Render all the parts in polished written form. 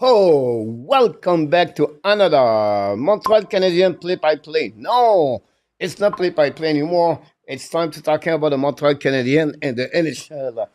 Oh, welcome back to another Montreal Canadian play-by-play. No, it's not play-by-play anymore. It's time to talk about the Montreal Canadian and the NHL.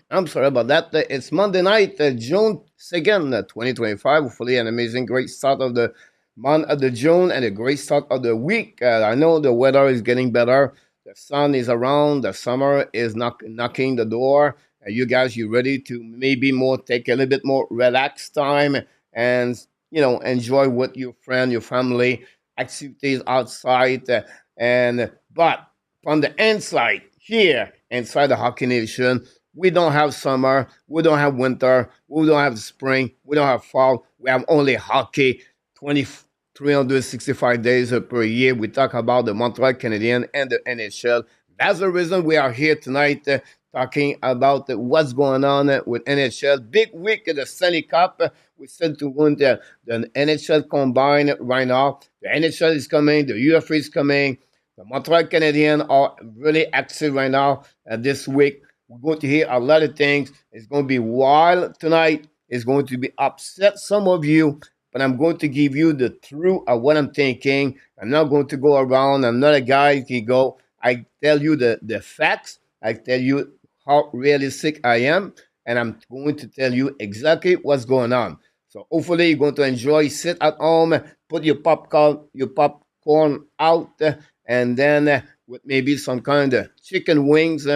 I'm sorry about that. It's Monday night, June 2nd, 2025. Hopefully, an amazing, great start of the month of the June and a great start of the week. I know the weather is getting better. The sun is around. The summer is knocking the door. You guys, you ready to maybe more take a little bit more relaxed time and enjoy with your friend, your family, activities outside, and but on the inside here inside the Hockey Nation, we don't have summer, we don't have winter, we don't have spring, we don't have fall. We have only hockey, 20, 365 days per year. We talk about the Montreal Canadiens and the NHL. That's the reason we are here tonight, talking about what's going on with NHL. Big week of the Stanley Cup. We said to win the NHL combine right now. The NHL is coming, the UFA is coming. The Montreal Canadiens are really active right now this week. We're going to hear a lot of things. It's going to be wild tonight. It's going to be upset some of you, but I'm going to give you the truth of what I'm thinking. I'm not going to go around. I'm not a guy who go. I tell you the facts. I tell you how realistic I am, and I'm going to tell you exactly what's going on. So hopefully you're going to enjoy. Sit at home, put your popcorn out, and then with maybe some kind of chicken wings.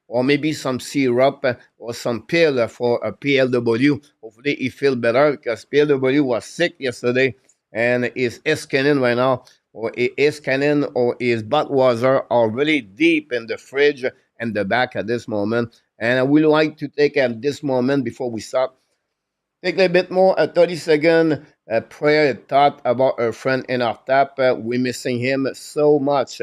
Or maybe some syrup or some pill for a PLW. Hopefully he feel better because PLW was sick yesterday and his cannon right now, or his cannon or his Budweiser are really deep in the fridge and the back at this moment. And I would like to take at this moment before we start, take a bit more, a 30-second prayer thought about our friend in our tap. We're missing him so much.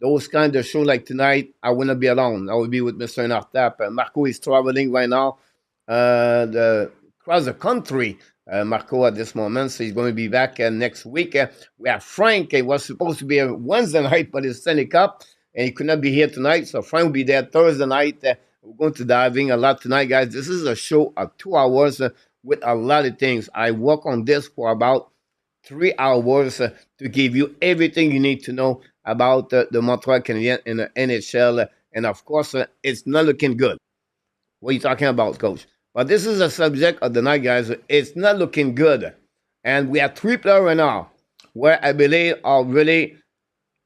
Those kind of shows like tonight, I will not be alone. I will be with Mr. Nartap. Marco is traveling right now across the country. Marco at this moment, so he's going to be back next week. We have Frank. It was supposed to be a Wednesday night, but it's Stanley Cup, and he could not be here tonight. So Frank will be there Thursday night. We're going to diving a lot tonight, guys. This is a show of 2 hours with a lot of things. I work on this for about 3 hours to give you everything you need to know about the Montreal Canadiens and the NHL. And of course, it's not looking good. What are you talking about, Coach? But this is a subject of the night, guys. It's not looking good. And we have three players right now where I believe are really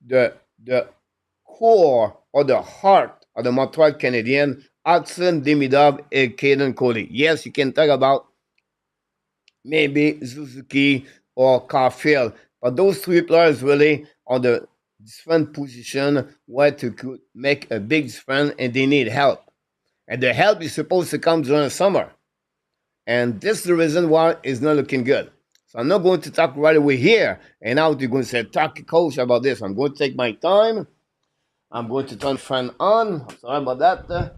the core or the heart of the Montreal Canadiens. Hudson, Demidov, and Caden Cody. Yes, you can talk about maybe Suzuki or Carfield. But those three players really are the different position where to make a big difference and they need help. And the help is supposed to come during the summer. And this is the reason why it's not looking good. So I'm not going to talk right away here. And now you're going to say, talk to coach about this. I'm going to take my time. I'm going to turn fan on. Sorry about that.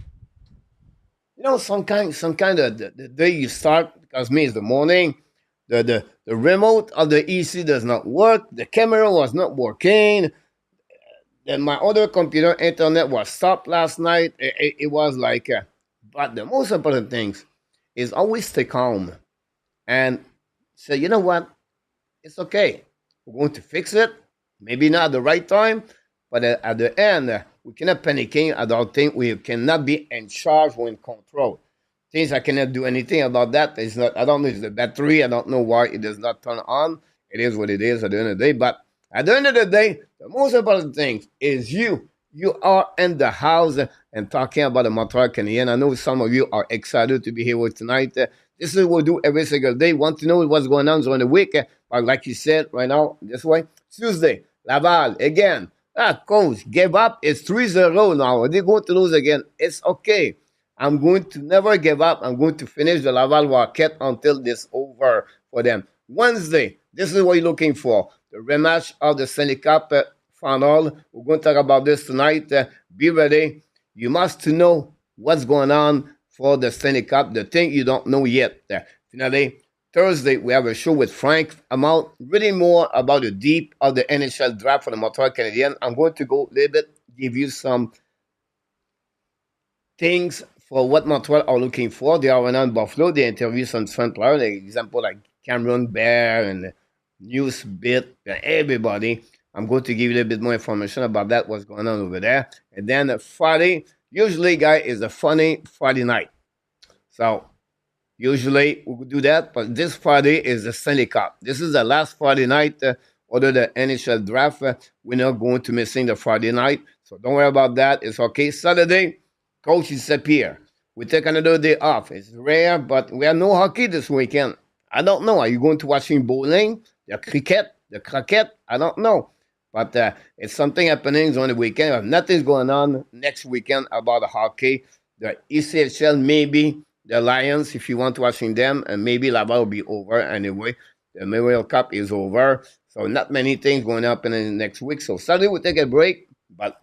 Some kind of the day you start, because me is the morning, the remote of the EC does not work, the camera was not working, then my other computer internet was stopped last night. It was like, but the most important things is always stay calm and say, you know what, it's okay. We're going to fix it. Maybe not at the right time, but at the end, we cannot panicking. I don't think we cannot be in charge or in control. Things I cannot do anything about that. It's not. I don't know if it's the battery. I don't know why it does not turn on. It is what it is at the end of the day. But at the end of the day, the most important thing is you. You are in the house and talking about the Montreal Canadiens. I know some of you are excited to be here with tonight. This is what we do every single day. Want to know what's going on during the week. But like you said right now, this way, Tuesday, Laval, again. Coach, give up. It's 3-0 now. They're going to lose again. It's okay. I'm going to never give up. I'm going to finish the Laval Rocket until this over for them. Wednesday, this is what you're looking for. The rematch of the Stanley Cup final. We're going to talk about this tonight. Be ready. You must know what's going on for the Stanley Cup, the thing you don't know yet. Finally, Thursday, we have a show with Frank. I'm out really more about the deep of the NHL draft for the Montreal Canadiens. I'm going to go a little bit, give you some things for what Montreal are looking for. They are in Buffalo. They interview some different players, like example like Cameron Bear and Newsbit, everybody. I'm going to give you a little bit more information about that, what's going on over there. And then Friday, usually, guys, is a funny Friday night. So usually we do that, but this Friday is the Stanley Cup. This is the last Friday night under the NHL draft. We're not going to missing the Friday night, so don't worry about that. It's okay. Saturday, coach disappear. We take another day off. It's rare, but we have no hockey this weekend. I don't know. Are you going to watching bowling, the cricket, the croquet? I don't know. But it's something happening on the weekend. Nothing's going on next weekend about the hockey. The ECHL, maybe the Lions, if you want to watching them, and maybe Laval will be over anyway. The Memorial Cup is over. So not many things going up in the next week. So Saturday we'll take a break. But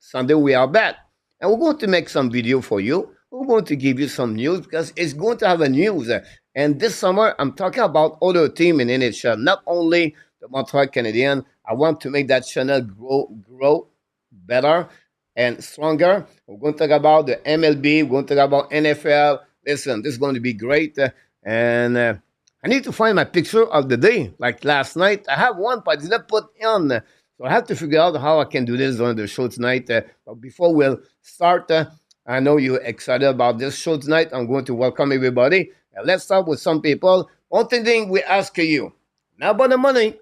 Sunday we are back. And we're going to make some video for you. We're going to give you some news because it's going to have a news. And this summer, I'm talking about other team in NHL, not only the Montreal Canadiens. I want to make that channel grow better and stronger. We're going to talk about the MLB. We're going to talk about NFL. Listen, this is going to be great. And I need to find my picture of the day. Like last night, I have one, but I did not put on. So I have to figure out how I can do this on the show tonight. But before we'll start, I know you're excited about this show tonight. I'm going to welcome everybody. Let's start with some people. One thing we ask you, now about the money.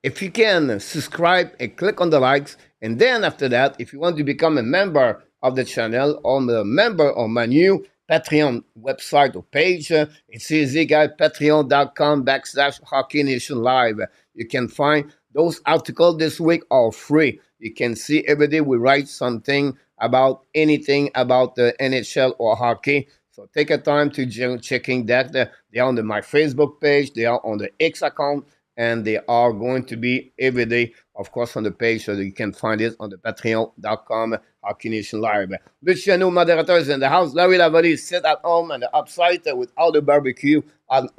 If you can subscribe and click on the likes, and then after that, if you want to become a member of the channel or a member of my new Patreon website or page, it's easy, guys. Patreon.com/Hockey Nation Live. You can find those articles this week are free. You can see every day we write something about anything about the NHL or hockey. So take a time to checking that. They are on my Facebook page. They are on the X account. And they are going to be every day, of course, on the page, so that you can find it on the patreon.com Hockey Nation Live. Luciano moderators in the house. Larry Lavalley sit at home on the upside with all the barbecue on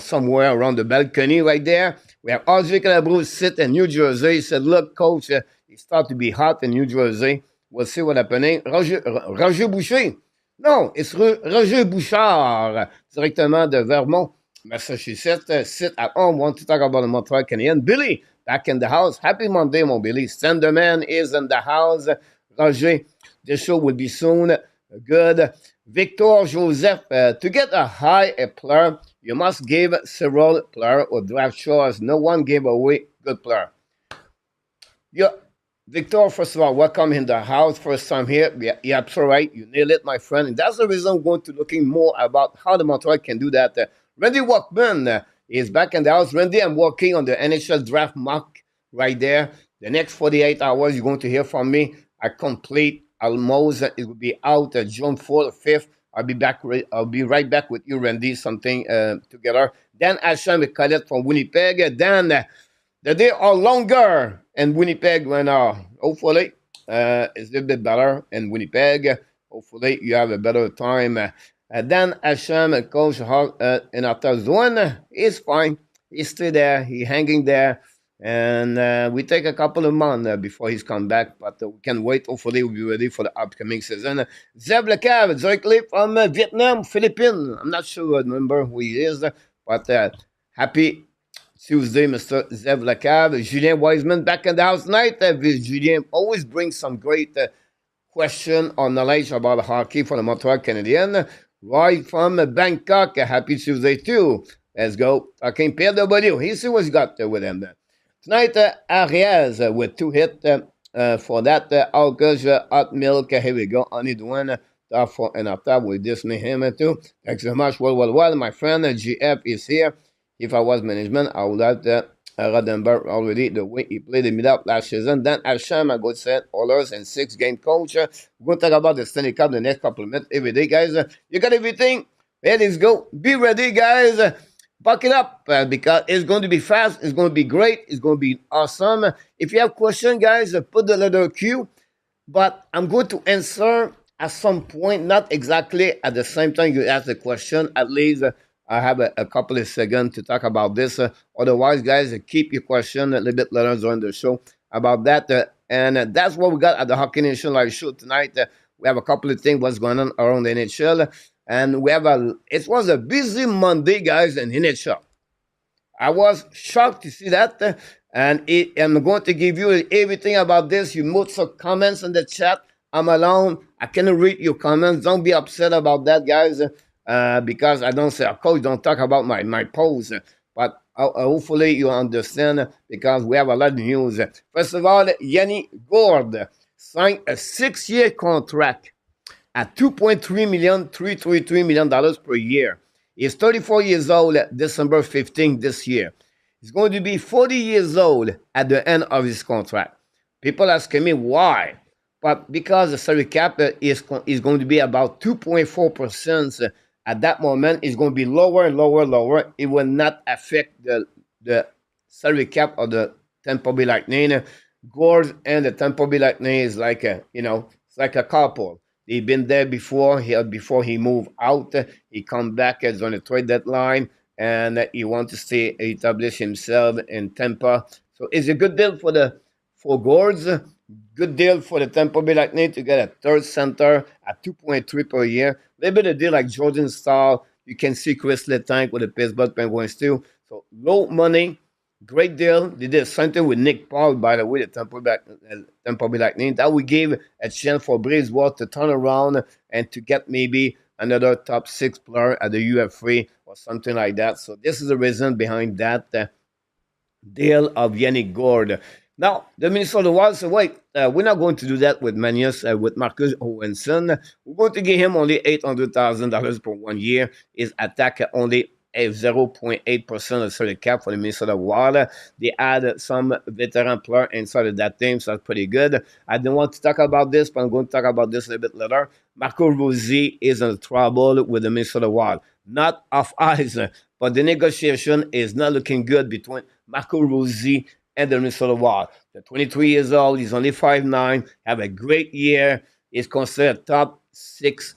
somewhere around the balcony right there. We have Audrey Calabro sit in New Jersey. He said, look, coach, it starts to be hot in New Jersey. We'll see what's happening. Roger Boucher. Non, it's Roger Bouchard, directement de Vermont, Massachusetts. Sit at home, want to talk about the Montreal Canadiens. Billy, back in the house. Happy Monday, mon Billy. Sanderman is in the house. Roger, the show will be soon. Good. Victor Joseph, to get a high player, you must give several players or draft choice. No one gave away good player. Yeah. Victor, first of all, welcome in the house. First time here. You're absolutely right. You nailed it, my friend. And that's the reason I'm going to looking more about how the Montreal can do that. Randy Walkman is back in the house. Randy, I'm working on the NHL Draft mock right there. The next 48 hours, you're going to hear from me. I complete almost. It will be out June 4th or 5th. I'll be back. I'll be right back with you, Randy, something together. Then Asham with Colette from Winnipeg. Then the day are longer in Winnipeg when hopefully it's a little bit better in Winnipeg. Hopefully you have a better time. Then Hashem, Coach in our zone, is fine. He's still there. He's hanging there. And we take a couple of months before he's come back. But we can wait. Hopefully we'll be ready for the upcoming season. Zeb Lecav, directly from Vietnam, Philippines. I'm not sure I remember who he is. But happy Tuesday, Mr. Zev Lecav. Julien Wiseman back in the house tonight. Julien always brings some great question or knowledge about hockey for the Montreal Canadiens. Roy from Bangkok. Happy Tuesday too. Let's go. Talking Pierre W. Here's what's got with him. Tonight, Arias with 2 hits for that. August, hot milk. Here we go. Only one. For and after with this me him too. Thanks so much. Well, my friend GF is here. If I was management, I would have Rodenberg already the way he played the mid-up last season. Then Asham, I got set Oilers and 6-game coach. We're going to talk about the Stanley Cup the next couple of minutes every day, guys. You got everything? Let's go. Be ready, guys. Buck it up because it's going to be fast. It's going to be great. It's going to be awesome. If you have questions, guys, put the letter Q. But I'm going to answer at some point, not exactly at the same time you ask the question. At least I have a couple of seconds to talk about this. Otherwise, guys, keep your question a little bit later during the show about that. And that's what we got at the Hockey Nation Live show tonight. We have a couple of things what's going on around the NHL, and it was a busy Monday, guys, in NHL. I was shocked to see that, I'm going to give you everything about this. You put some comments in the chat. I'm alone. I cannot read your comments. Don't be upset about that, guys, because I don't say, coach, don't talk about my pose. But hopefully you understand because we have a lot of news. First of all, Yanni Gourde signed a 6-year contract at $2.3 million, $333 million per year. He's 34 years old December 15th this year. He's going to be 40 years old at the end of his contract. People asking me why. But because the salary cap is going to be about 2.4% at that moment, it's going to be lower and lower and lower. It will not affect the salary cap of the Tampa Bay Lightning. Gord and the Tampa Bay Lightning is like it's like a couple. He'd been there before. Before he moved out, he come back as on the trade deadline, and he wants to stay establish himself in Tampa. So it's a good deal for Gourds. Good deal for the Tampa Bay Lightning to get a third center at 2.3 per year. A little bit of deal like Jordan Staal. You can see Chris Letang with the Pittsburgh Penguins too. So low money. Great deal. They did something with Nick Paul, by the way, the Tampa Bay Lightning. That would give a chance for Brisebois to turn around and to get maybe another top 6 player at the UFA or something like that. So this is the reason behind that deal of Yannick Gourde. Now, the Minnesota Wild said, wait, we're not going to do that with with Marcus Owenson. We're going to give him only $800,000 per 1 year. His attack only a 0.8% of salary cap for the Minnesota Wild. They add some veteran player inside of that team, so that's pretty good. I don't want to talk about this, but I'm going to talk about this a little bit later. Marco Rossi is in trouble with the Minnesota Wild. Not off ice, but the negotiation is not looking good between Marco Rossi and the Minnesota Wild. They're 23 years old. He's only 5'9", have a great year. He's considered top 6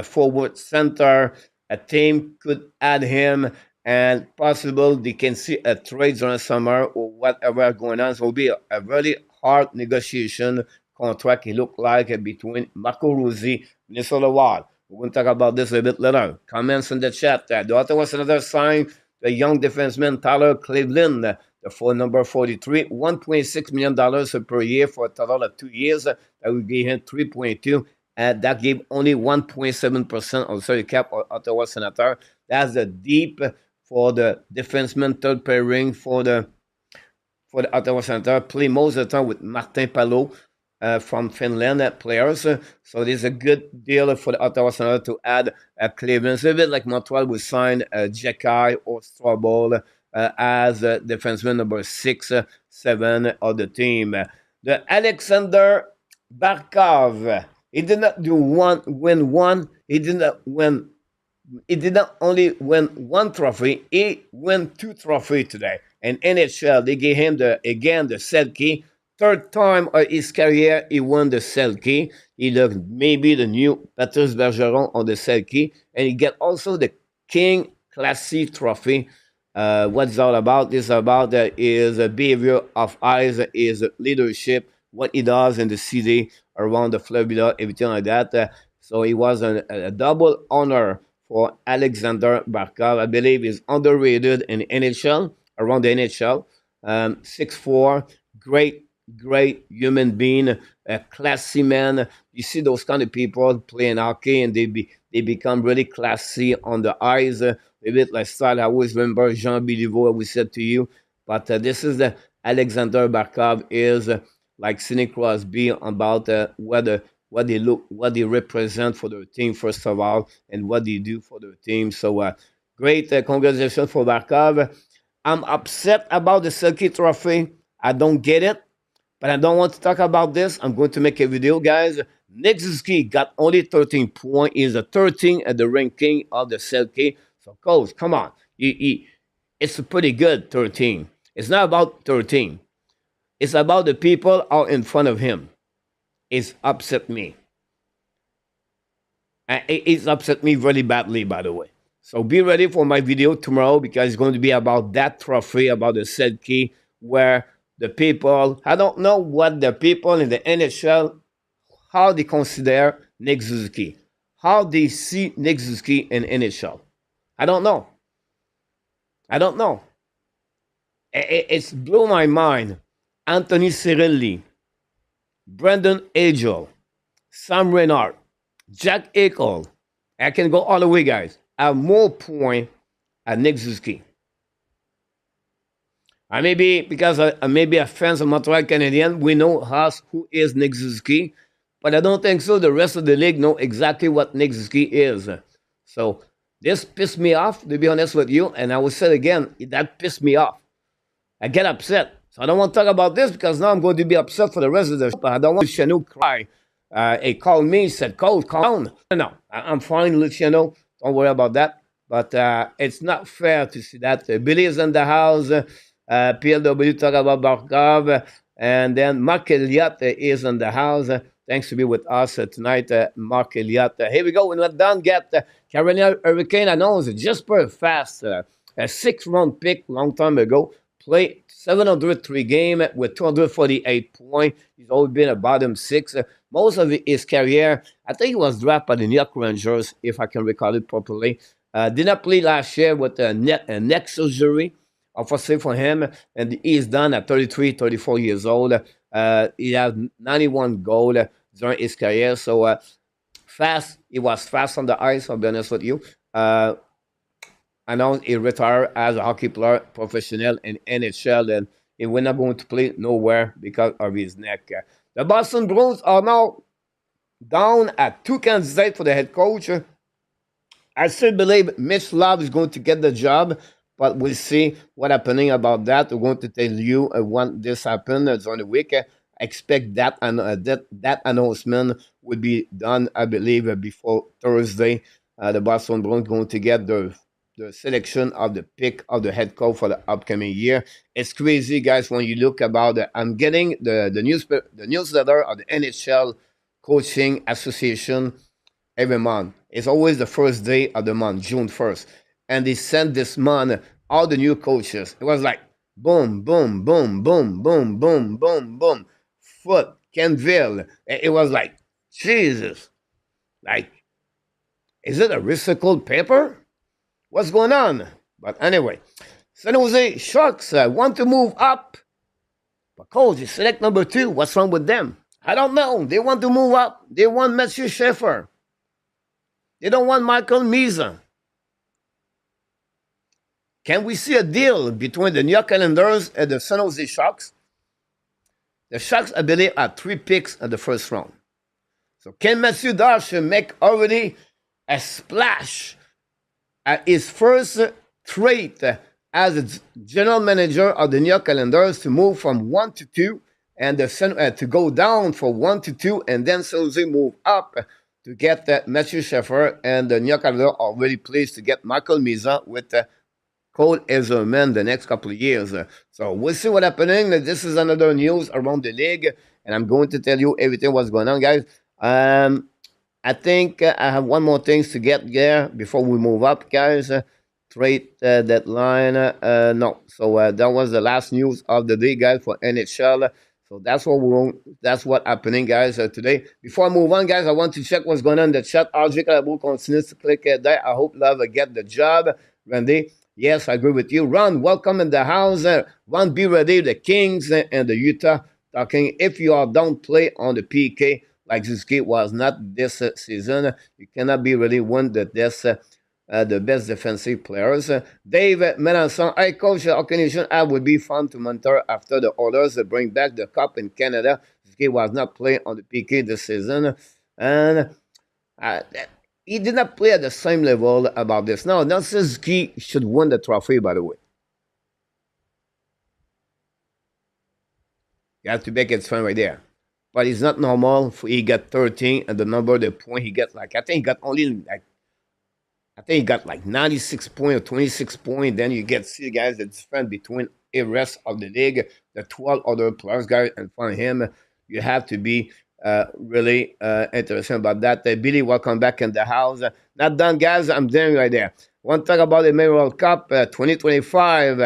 forward center. A team could add him, and possible they can see a trade during the summer or whatever going on. So it'll be a really hard negotiation contract, it looked like, between Marco Rossi and Minnesota Wild. We're going to talk about this a bit later. Comments in the chat. The other was another sign, the young defenseman Tyler Cleveland, for number 43, $1.6 million per year for a total of 2 years. That would give him 3.2. And that gave only 1.7% of salary cap or Ottawa Senator. That's the deep for the defenseman third pairing for the Ottawa Senator. Play most of the time with Martin Palot from Finland players. So there's a good deal for the Ottawa Senator to add Cleveland. It's a bit like Montreal would sign Jekai or Strobel as defenseman number 6, 7 of the team. The Alexander Barkov. He did not win one. He did not only win one trophy. He won 2 trophies today. And NHL, they gave him the Selke. Third time of his career, he won the Selke. He looked maybe the new Patrice Bergeron on the Selke. And he get also the King Classy Trophy. What's it all about? This is about his behavior of ice, his leadership, what he does in the city around the Florida, everything like that. So it was a double honor for Alexander Barkov. I believe he's underrated in NHL, around the NHL. 6'4", great human being, a classy man. You see those kind of people playing hockey, and they become really classy on the ice. A bit like style. I always remember Jean Béliveau, we said to you. But this is the Alexander Barkov is like Sidney Crosby about what they represent for their team, first of all, and what they do for their team. So great congratulations for Barkov. I'm upset about the Selke Trophy. I don't get it, but I don't want to talk about this. I'm going to make a video, guys. Nick Suzuki got only 13 points. He's a 13 at the ranking of the Selke. So, coach, come on. It's a pretty good 13. It's not about 13. It's about the people out in front of him. It's upset me. It's upset me really badly, by the way. So be ready for my video tomorrow because it's going to be about that trophy, about the Selke, where the people, I don't know what the people in the NHL, how they consider Nick Suzuki. How they see Nick Suzuki in NHL. I don't know. I don't know. It's blew my mind. Anthony Cirilli, Brendan Agel, Sam Reinhart, Jack Eichel. I can go all the way, guys. Have more point at Nick Suzuki. I may be, because I may be a fan of Montreal Canadiens, we know us who is Nick Suzuki, but I don't think so. The rest of the league know exactly what Nick Suzuki is. So this pissed me off, to be honest with you, and I will say it again, that pissed me off. I get upset. So I don't want to talk about this because now I'm going to be upset for the rest of the show. I don't want Luciano cry. He called me, said, Coach, calm down. No, I'm fine, Luciano. Don't worry about that. But it's not fair to see that. Billy is in the house. PLW talk about Barkov. And then Mark Elliott is in the house. Thanks to be with us tonight, Mark Elliott. Here we go. We're not done yet. Carolina Hurricane announced Jesper Fast, a 6th-round pick long time ago. Played 703 games with 248 points. He's always been a bottom 6. Most of his career, I think he was drafted by the New York Rangers, if I can recall it properly. Did not play last year with a neck surgery, obviously for him, and he is done at 33, 34 years old. He has 91 goals during his career, so fast. He was fast on the ice, I'll be honest with you. Announced he retired as a hockey player, professional in NHL, and he will not going to play nowhere because of his neck. The Boston Bruins are now down at 2 candidates for the head coach. I still believe Mitch Love is going to get the job, but we'll see what's happening about that. We're going to tell you when this happens during the week. Expect that that announcement will be done, I believe, before Thursday. The Boston Bruins going to get the selection of the pick of the head coach for the upcoming year. It's crazy, guys, when you look about it. I'm getting the newsletter of the NHL Coaching Association every month. It's always the first day of the month, June 1st. And they sent this month all the new coaches. It was like boom, boom, boom, boom, boom, boom, boom, boom. Foot, Kenville. It was like, Jesus. Like, is it a recycled paper? What's going on? But anyway, San Jose Sharks want to move up. But coach, you select number 2. What's wrong with them? I don't know. They want to move up. They want Matthew Schaefer. They don't want Michael Misa. Can we see a deal between the New York Islanders and the San Jose Sharks? The Sharks, I believe, are 3 picks in the first round. So can Matthew Darche make already a splash at his first trade as a general manager of the New York Islanders to move from 1 to 2 and to go down from 1 to 2 and then San Jose move up to get Matthew Schaefer, and the New York Islanders are really pleased to get Michael Misa with Cole Ezerman the next couple of years. So we'll see what's happening. This is another news around the league, and I'm going to tell you everything what's going on, guys. I think I have one more things to get there before we move up, guys. Trade deadline. No. So that was the last news of the day, guys, for NHL. So that's what happening, guys, today. Before I move on, guys, I want to check what's going on in the chat. RJ Calabo continues to click there. I hope Love get the job. Randy, yes, I agree with you. Ron, welcome in the house. Ron, be ready. The Kings and the Utah talking. If you are don't play on the PK, like Suzuki was not this season, you cannot be really one that this the best defensive players. Dave Melanson, hey coach, organization would be fun to monitor after the orders bring back the cup in Canada. Suzuki was not playing on the PK this season, and he did not play at the same level about this. Now, not Suzuki should win the trophy, by the way. You have to make it fun right there. But it's not normal for he got 13 and the number the point he got, like I think he got only like I think he got like 96 points or 26 points. Then you get see guys the difference between the rest of the league, the 12 other players, guys, and for him, you have to be really interested about that. Billy, welcome back in the house. Not done, guys. I'm there right there. Want to talk about the World Cup 2025.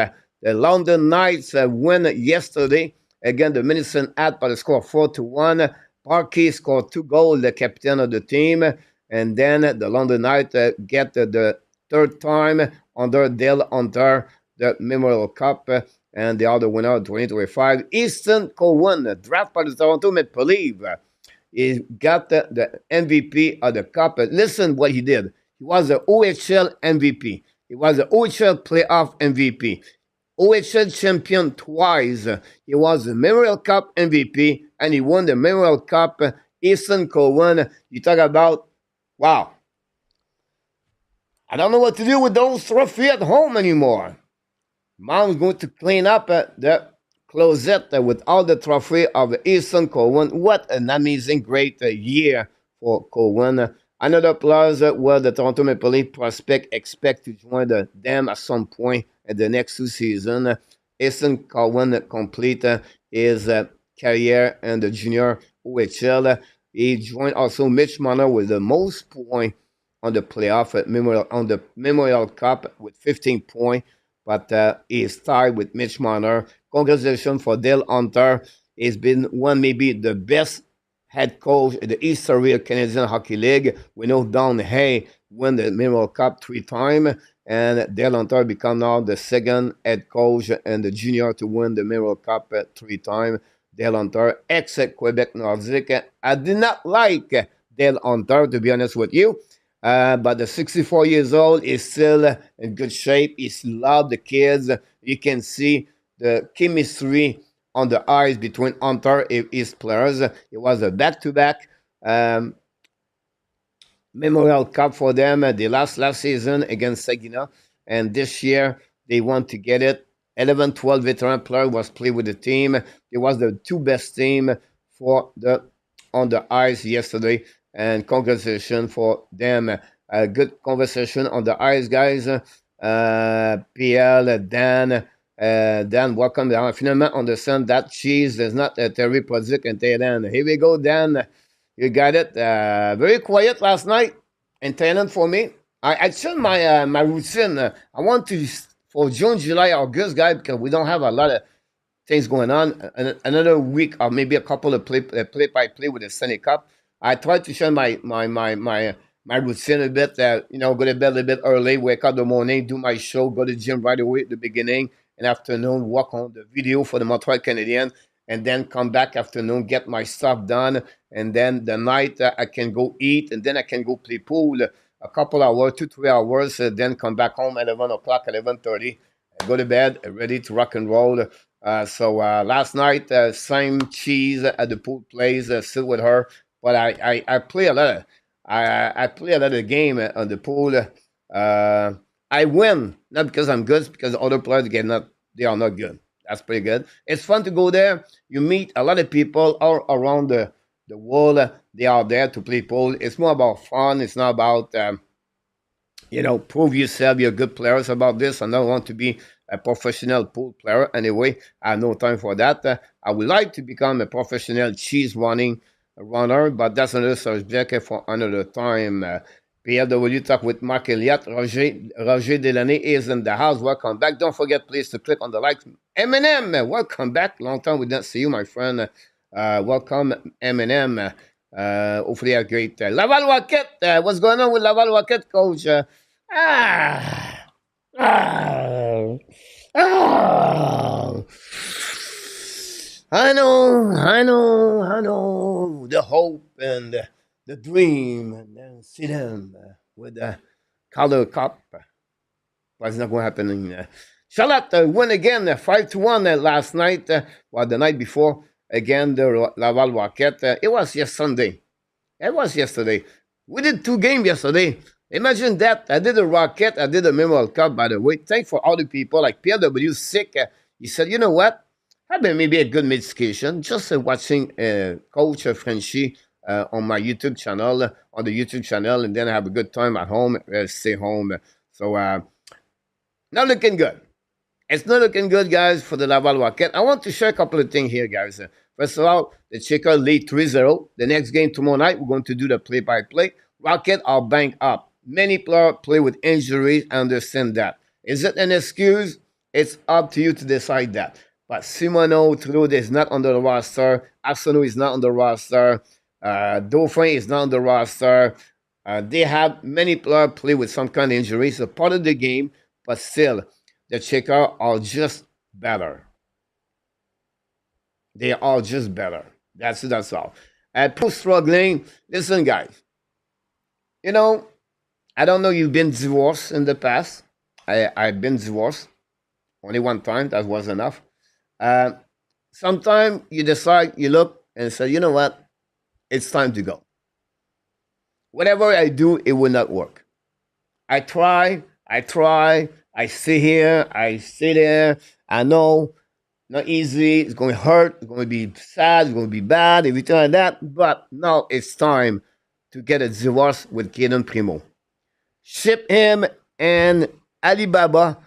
The London Knights win yesterday. Again, the Minnesota at by the score of 4-1. Parkey scored 2 goals, the captain of the team, and then the London Knights get the third time under Dale Hunter the Memorial Cup, and they are the winner of 2025. Easton Cowan, draft by the Toronto Maple Leafs. He got the MVP of the cup. Listen what he did. He was the OHL MVP. He was the OHL playoff MVP. OHL champion twice. He was the Memorial Cup MVP, and he won the Memorial Cup. Easton Cowan. You talk about, wow. I don't know what to do with those trophies at home anymore. Mom's going to clean up the closet with all the trophy of Easton Cowan. What an amazing, great year for Cowan. Another plus where the Toronto Maple Leaf prospect expect to join them at some point in the next 2 seasons. Easton Cowan complete his career in the junior OHL. He joined also Mitch Marner with the most points on the playoff on the Memorial Cup with 15 points, but he is tied with Mitch Marner. Congratulations for Dale Hunter. He's been maybe the best head coach in the history of Canadian Hockey League. We know Don Hay won the Memorial Cup 3 times, and Dale Hunter become now the second head coach and the junior to win the Memorial Cup 3 times. Dale Hunter, ex-Quebec Nordic. I did not like Dale Hunter, to be honest with you. But the 64 years old is still in good shape. He loves the kids. You can see the chemistry on the ice between Hunter and his players. It was a back-to-back Memorial Cup for them. They lost last season against Saginaw, and this year they want to get it. 11-12 veteran player was played with the team. It was the 2 best team on the ice yesterday, and congratulations for them. A good conversation on the ice, guys. PL, Dan, welcome down. Finalement, understand that cheese is not a Terry project in Thailand. Here we go, Dan. You got it. Very quiet last night in Thailand for me. I changed my routine. I want to, for June, July, August, guys, because we don't have a lot of things going on. Another week or maybe a couple of play by play with the Stanley Cup. I try to share my routine a bit. Go to bed a little bit early, wake up in the morning, do my show, go to the gym right away at the beginning, and afternoon work on the video for the Montreal Canadiens, and then come back afternoon, get my stuff done, and then the night I can go eat, and then I can go play pool a couple hours, 2-3 hours, then come back home at 11 o'clock, 11:30, go to bed, ready to rock and roll. So last night, same cheese at the pool place, still with her. But I play a lot. I play a lot of game on the pool. I win not because I'm good, it's because other players they are not good. That's pretty good. It's fun to go there. You meet a lot of people all around the world. They are there to play pool. It's more about fun. It's not about prove yourself. You're good players about this. I don't want to be a professional pool player anyway. I have no time for that. I would like to become a professional cheese runner, but that's another subject for another time. PLW talk with Mark Elliott. Roger Delaney is in the house. Welcome back. Don't forget, please, to click on the like. Eminem, welcome back. Long time we didn't see you, my friend. Welcome, Eminem. Hopefully a great Laval Rocket. What's going on with Laval Rocket, coach? Ah, ah, ah. I know. The hope and the dream, and then see them with the color cup. But it's not going to happen. Charlotte won again 5-1 last night. The night before, again, the Laval Rocket. It was yesterday. We did 2 games yesterday. Imagine that. I did a Rocket. I did a Memorial Cup, by the way. Thanks for all the people like PLW sick. He said, you know what? Have maybe a good medication. Just watching Coach Frenchy on my YouTube channel, and then I have a good time at home, stay home. So, not looking good. It's not looking good, guys, for the Laval Rocket. I want to share a couple of things here, guys. First of all, the Checker lead 3-0. The next game tomorrow night, we're going to do the play-by-play. Rocket are banged up. Many players play with injuries. I understand that. Is it an excuse? It's up to you to decide that. But Simoneau, Trudeau is not on the roster. Arsenault is not on the roster. Dauphin is not on the roster. They have many players play with some kind of injury. It's a part of the game, but still, the Checker are just better. They are just better. That's all. People struggling. Listen, guys. You know, I don't know. You've been divorced in the past. I've been divorced only one time. That was enough. Uh, Sometimes you decide, you look and say, you know what? It's time to go. Whatever I do, it will not work. I try, I stay here, I stay there. I know, not easy. It's going to hurt. It's going to be sad. It's going to be bad. Everything like that. But now it's time to get a divorce with Caden Primo. Ship him and Alibaba.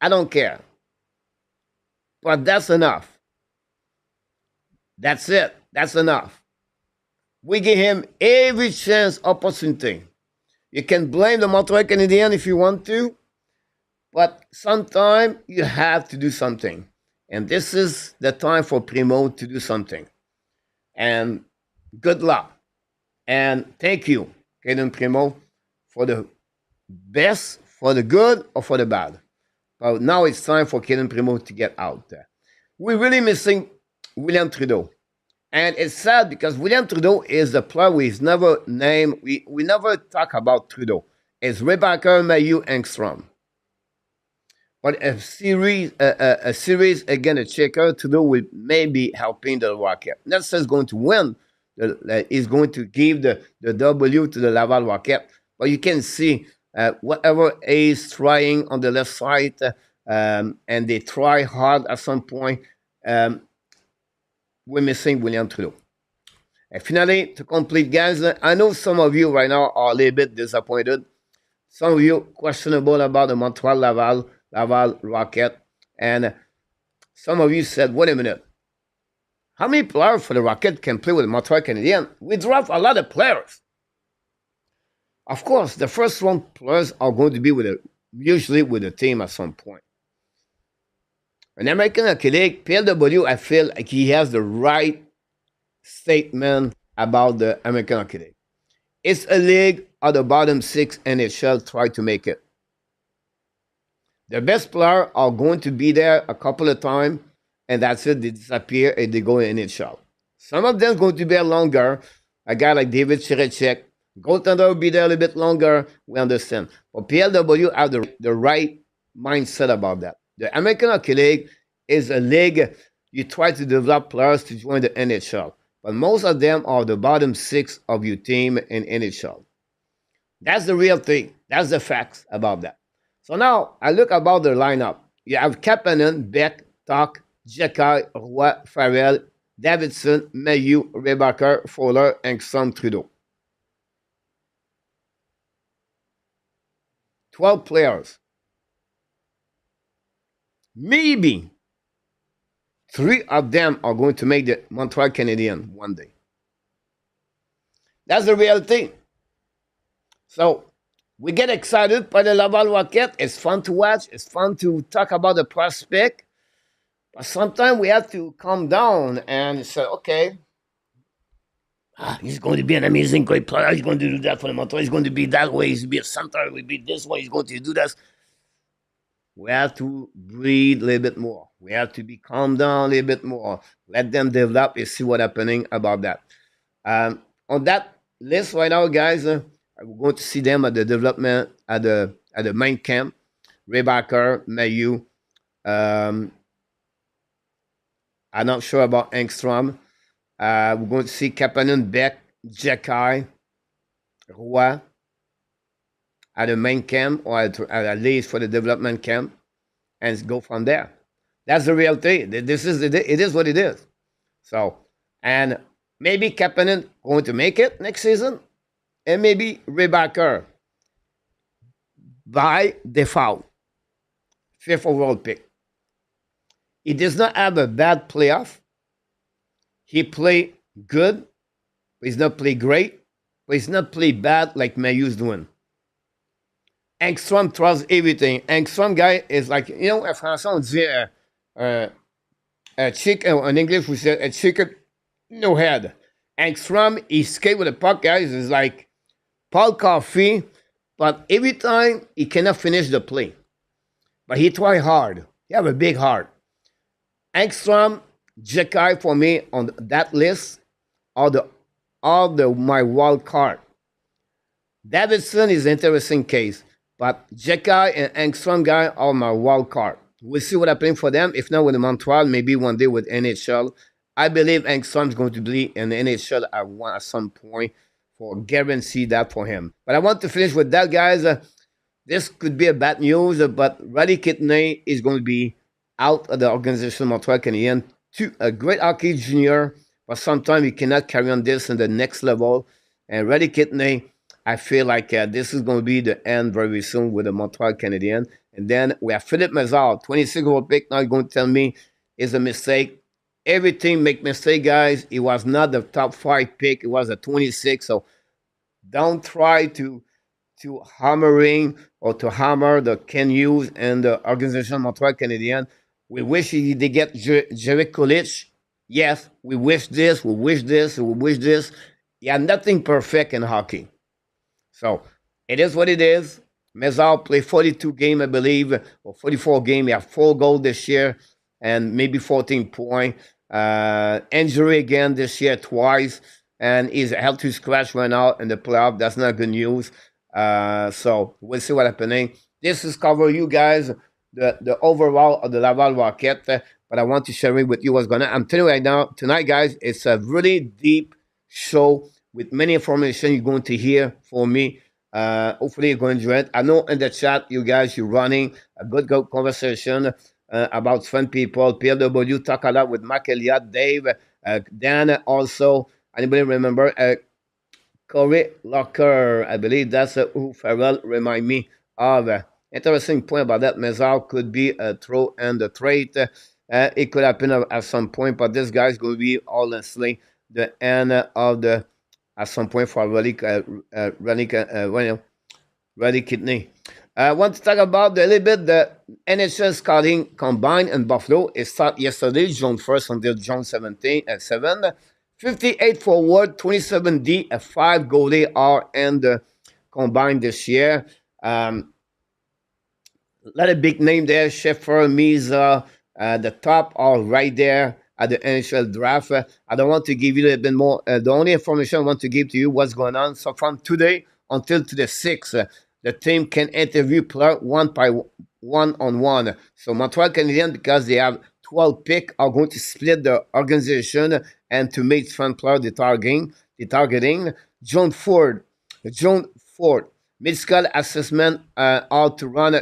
I don't care. But that's enough. That's it. That's enough. We give him every chance opportunity. You can blame the Montreal Canadiens if you want to, but sometimes you have to do something. And this is the time for Primo to do something. And good luck. And thank you, Caden Primo, for the best, for the good, or for the bad. But now it's time for Caden Primo to get out there. We're really missing William Trudeau. And it's sad because William Trudeau is the player we've never named. We never talk about Trudeau. It's Rebecca, Mayu, Engstrom. But a series against a Checker, Trudeau will maybe helping the Rocket. Not says going to win. He's going to give the W to the Laval Rocket. But you can see whatever is trying on the left side, and they try hard at some point. We're missing William Trudeau. And finally, to complete, guys, I know some of you right now are a little bit disappointed. Some of you questionable about the Montreal Laval Rocket. And some of you said, wait a minute. How many players for the Rocket can play with the Montreal Canadiens? We draft a lot of players. Of course, the first round players are going to be usually with the team at some point. An American Athletic, PLW, I feel like he has the right statement about the American Athletic. It's a league of the bottom six NHL try to make it. The best players are going to be there a couple of times, and that's it. They disappear and they go in NHL. Some of them are going to be longer. A guy like David Chirechek, goaltender will be there a little bit longer. We understand. But PLW have the right mindset about that. The American Hockey League is a league you try to develop players to join the NHL. But most of them are the bottom six of your team in NHL. That's the real thing. That's the facts about that. So now I look about the lineup. You have Kapanen, Beck, Talk, Jekai, Roy, Farrell, Davidson, Mayu, Rebecca, Fowler, and Son Trudeau. 12 players. Maybe 3 of them are going to make the Montreal Canadiens one day. That's the reality. So we get excited by the Laval Rocket. It's fun to watch. It's fun to talk about the prospect. But sometimes we have to calm down and say, okay, he's going to be an amazing great player. He's going to do that for the Montreal. He's going to be that way. He's going to be a center. He'll be this way. He's going to do this. We have to breathe a little bit more. We have to be calm down a little bit more. Let them develop and see what's happening about that. On that list right now, guys, we're going to see them at the development, at the main camp. Rebecca, Mayu. I'm not sure about Engstrom. We're going to see Kapanen, Beck, Jekai, Roy at the main camp, or at least for the development camp, and go from there. That's the real thing. It is what it is. So, and maybe Kapanen going to make it next season, and maybe Rebecca by default, 5th overall pick. He does not have a bad playoff. He played good, but he's not played great, but he's not played bad like Mayu's doing. Engstrom trusts everything. Engstrom guy is like, en français, on dit a chicken. In English, we say a chicken, no head. Angstrom, he skate with the puck, guys. Is like Paul Coffey, but every time he cannot finish the play. But he try hard. He have a big heart. Angstrom, Jekai for me on that list are the my wild card. Davidson is an interesting case, but Jekai and Angstrom guy are my wild card. We'll see what happens for them. If not with Montreal, maybe one day with NHL. I believe Angstrom is going to be in the NHL at some point for guarantee that for him. But I want to finish with that, guys. This could be a bad news, but Roddy Kidney is going to be out of the organization Montreal Canadiens. A great hockey junior, but sometimes he cannot carry on this in the next level. And Roddy Kidney, I feel like this is going to be the end very soon with the Montreal Canadiens. And then we have Philippe Mazard, 26-year-old pick. Now you're going to tell me it's a mistake. Everything make mistake, guys. He was not the top 5 pick. It was a 26. So don't try to hammering or to hammer the Ken Hughes and the organization Montreal Canadiens. We wish they get Jerick Kulich. Yes, we wish this, we wish this, we wish this. Yeah, nothing perfect in hockey. So it is what it is. Mazal played 42 games, I believe, or 44 games. He had 4 goals this year and maybe 14 points. Injury again this year twice. And he's held to scratch right now in the playoff. That's not good news. So we'll see what's happening. This is cover you guys, the overall of the Laval Rocket. But I want to share it with you what's going on. I'm telling you right now, tonight, guys, it's a really deep show with many information you're going to hear from me. Hopefully you're going to enjoy it. I know in the chat, you guys, you're running a good conversation about fun people. PLW talk a lot with Mark Elliott, Dave, Dan also. Anybody remember Corey Locker? I believe that's who Farrell remind me of. Interesting point about that. Mazar could be a throw and a trade. It could happen at some point, but this guy's going to be honestly the end of the at some point for Roddy Kidney. I want to talk about a little bit the NHL scouting combine in Buffalo. It started yesterday, June 1st until June 17th at 7. 58 forward, 27D, a 5 goalie are in the combine this year. A lot of big name there, Sheffer, Misa, the top are right there at the NHL draft. I don't want to give you a little bit more. The only information I want to give to you what's going on. So from today until to the 6th, the team can interview player one by one on one. So Montreal Canadiens, because they have 12 pick, are going to split the organization and to make fun player the targeting. John Ford, medical assessment how to run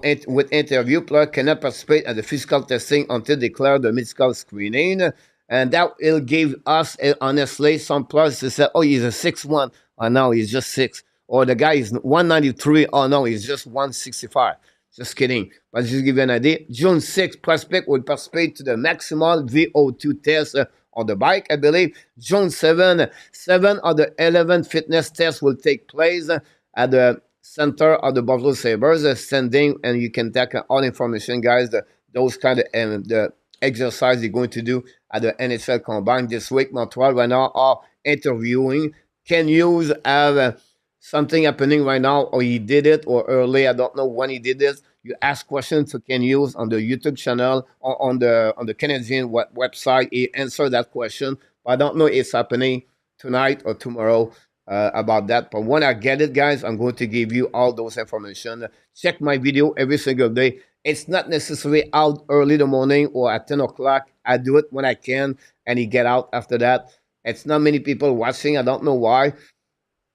it with interview. Player cannot participate at the physical testing until they clear the medical screening. And that will give us, honestly, some players to say, oh, he's a 6'1". Oh, no, he's just 6. Or the guy is 193. Oh, no, he's just 165. Just kidding. But just to give you an idea, June 6th, prospect will participate to the maximal VO2 test on the bike, I believe. June 7, 7 of the 11 fitness tests will take place at the center of the Buffalo Sabres, standing, and you can take all information, guys, those kind of the exercise you're going to do at the NHL Combine this week. Montreal right now are interviewing. Can Hughes have something happening right now, or he did it, or early? I don't know when he did this. You ask questions to Ken Hughes on the YouTube channel or on the Canadian website. He answered that question, but I don't know if it's happening tonight or tomorrow about that. But when I get it, guys, I'm going to give you all those information. Check my video every single day. It's not necessarily out early in the morning or at 10 o'clock. I do it when I can, and he get out after that. It's not many people watching. I don't know why.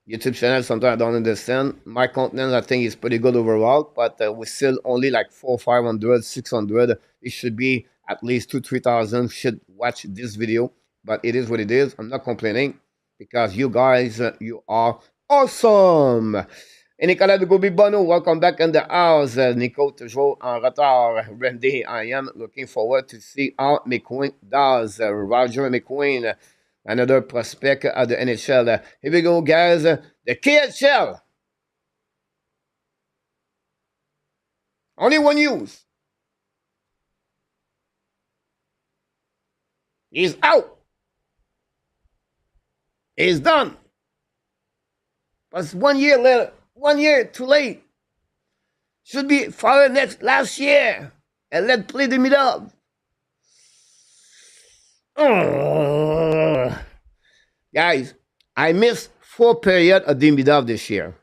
YouTube channel, sometimes I don't understand. My content, I think, is pretty good overall, but we're still only like 400, 500, 600. It should be at least 2,000, 3,000 should watch this video, but it is what it is. I'm not complaining because you guys, you are awesome. Et Nicolas de Gobi-Bono, welcome back in the house. Nico, toujours en retard. Randy, I am looking forward to see how McQueen does. Roger McQueen, another prospect at the NHL. Here we go, guys. The KHL. Only one use. He's out. He's done. But it's 1 year later. 1 year too late. Should be fired last year and let play the middle. Oh. Guys, I missed 4 periods of the middle this year.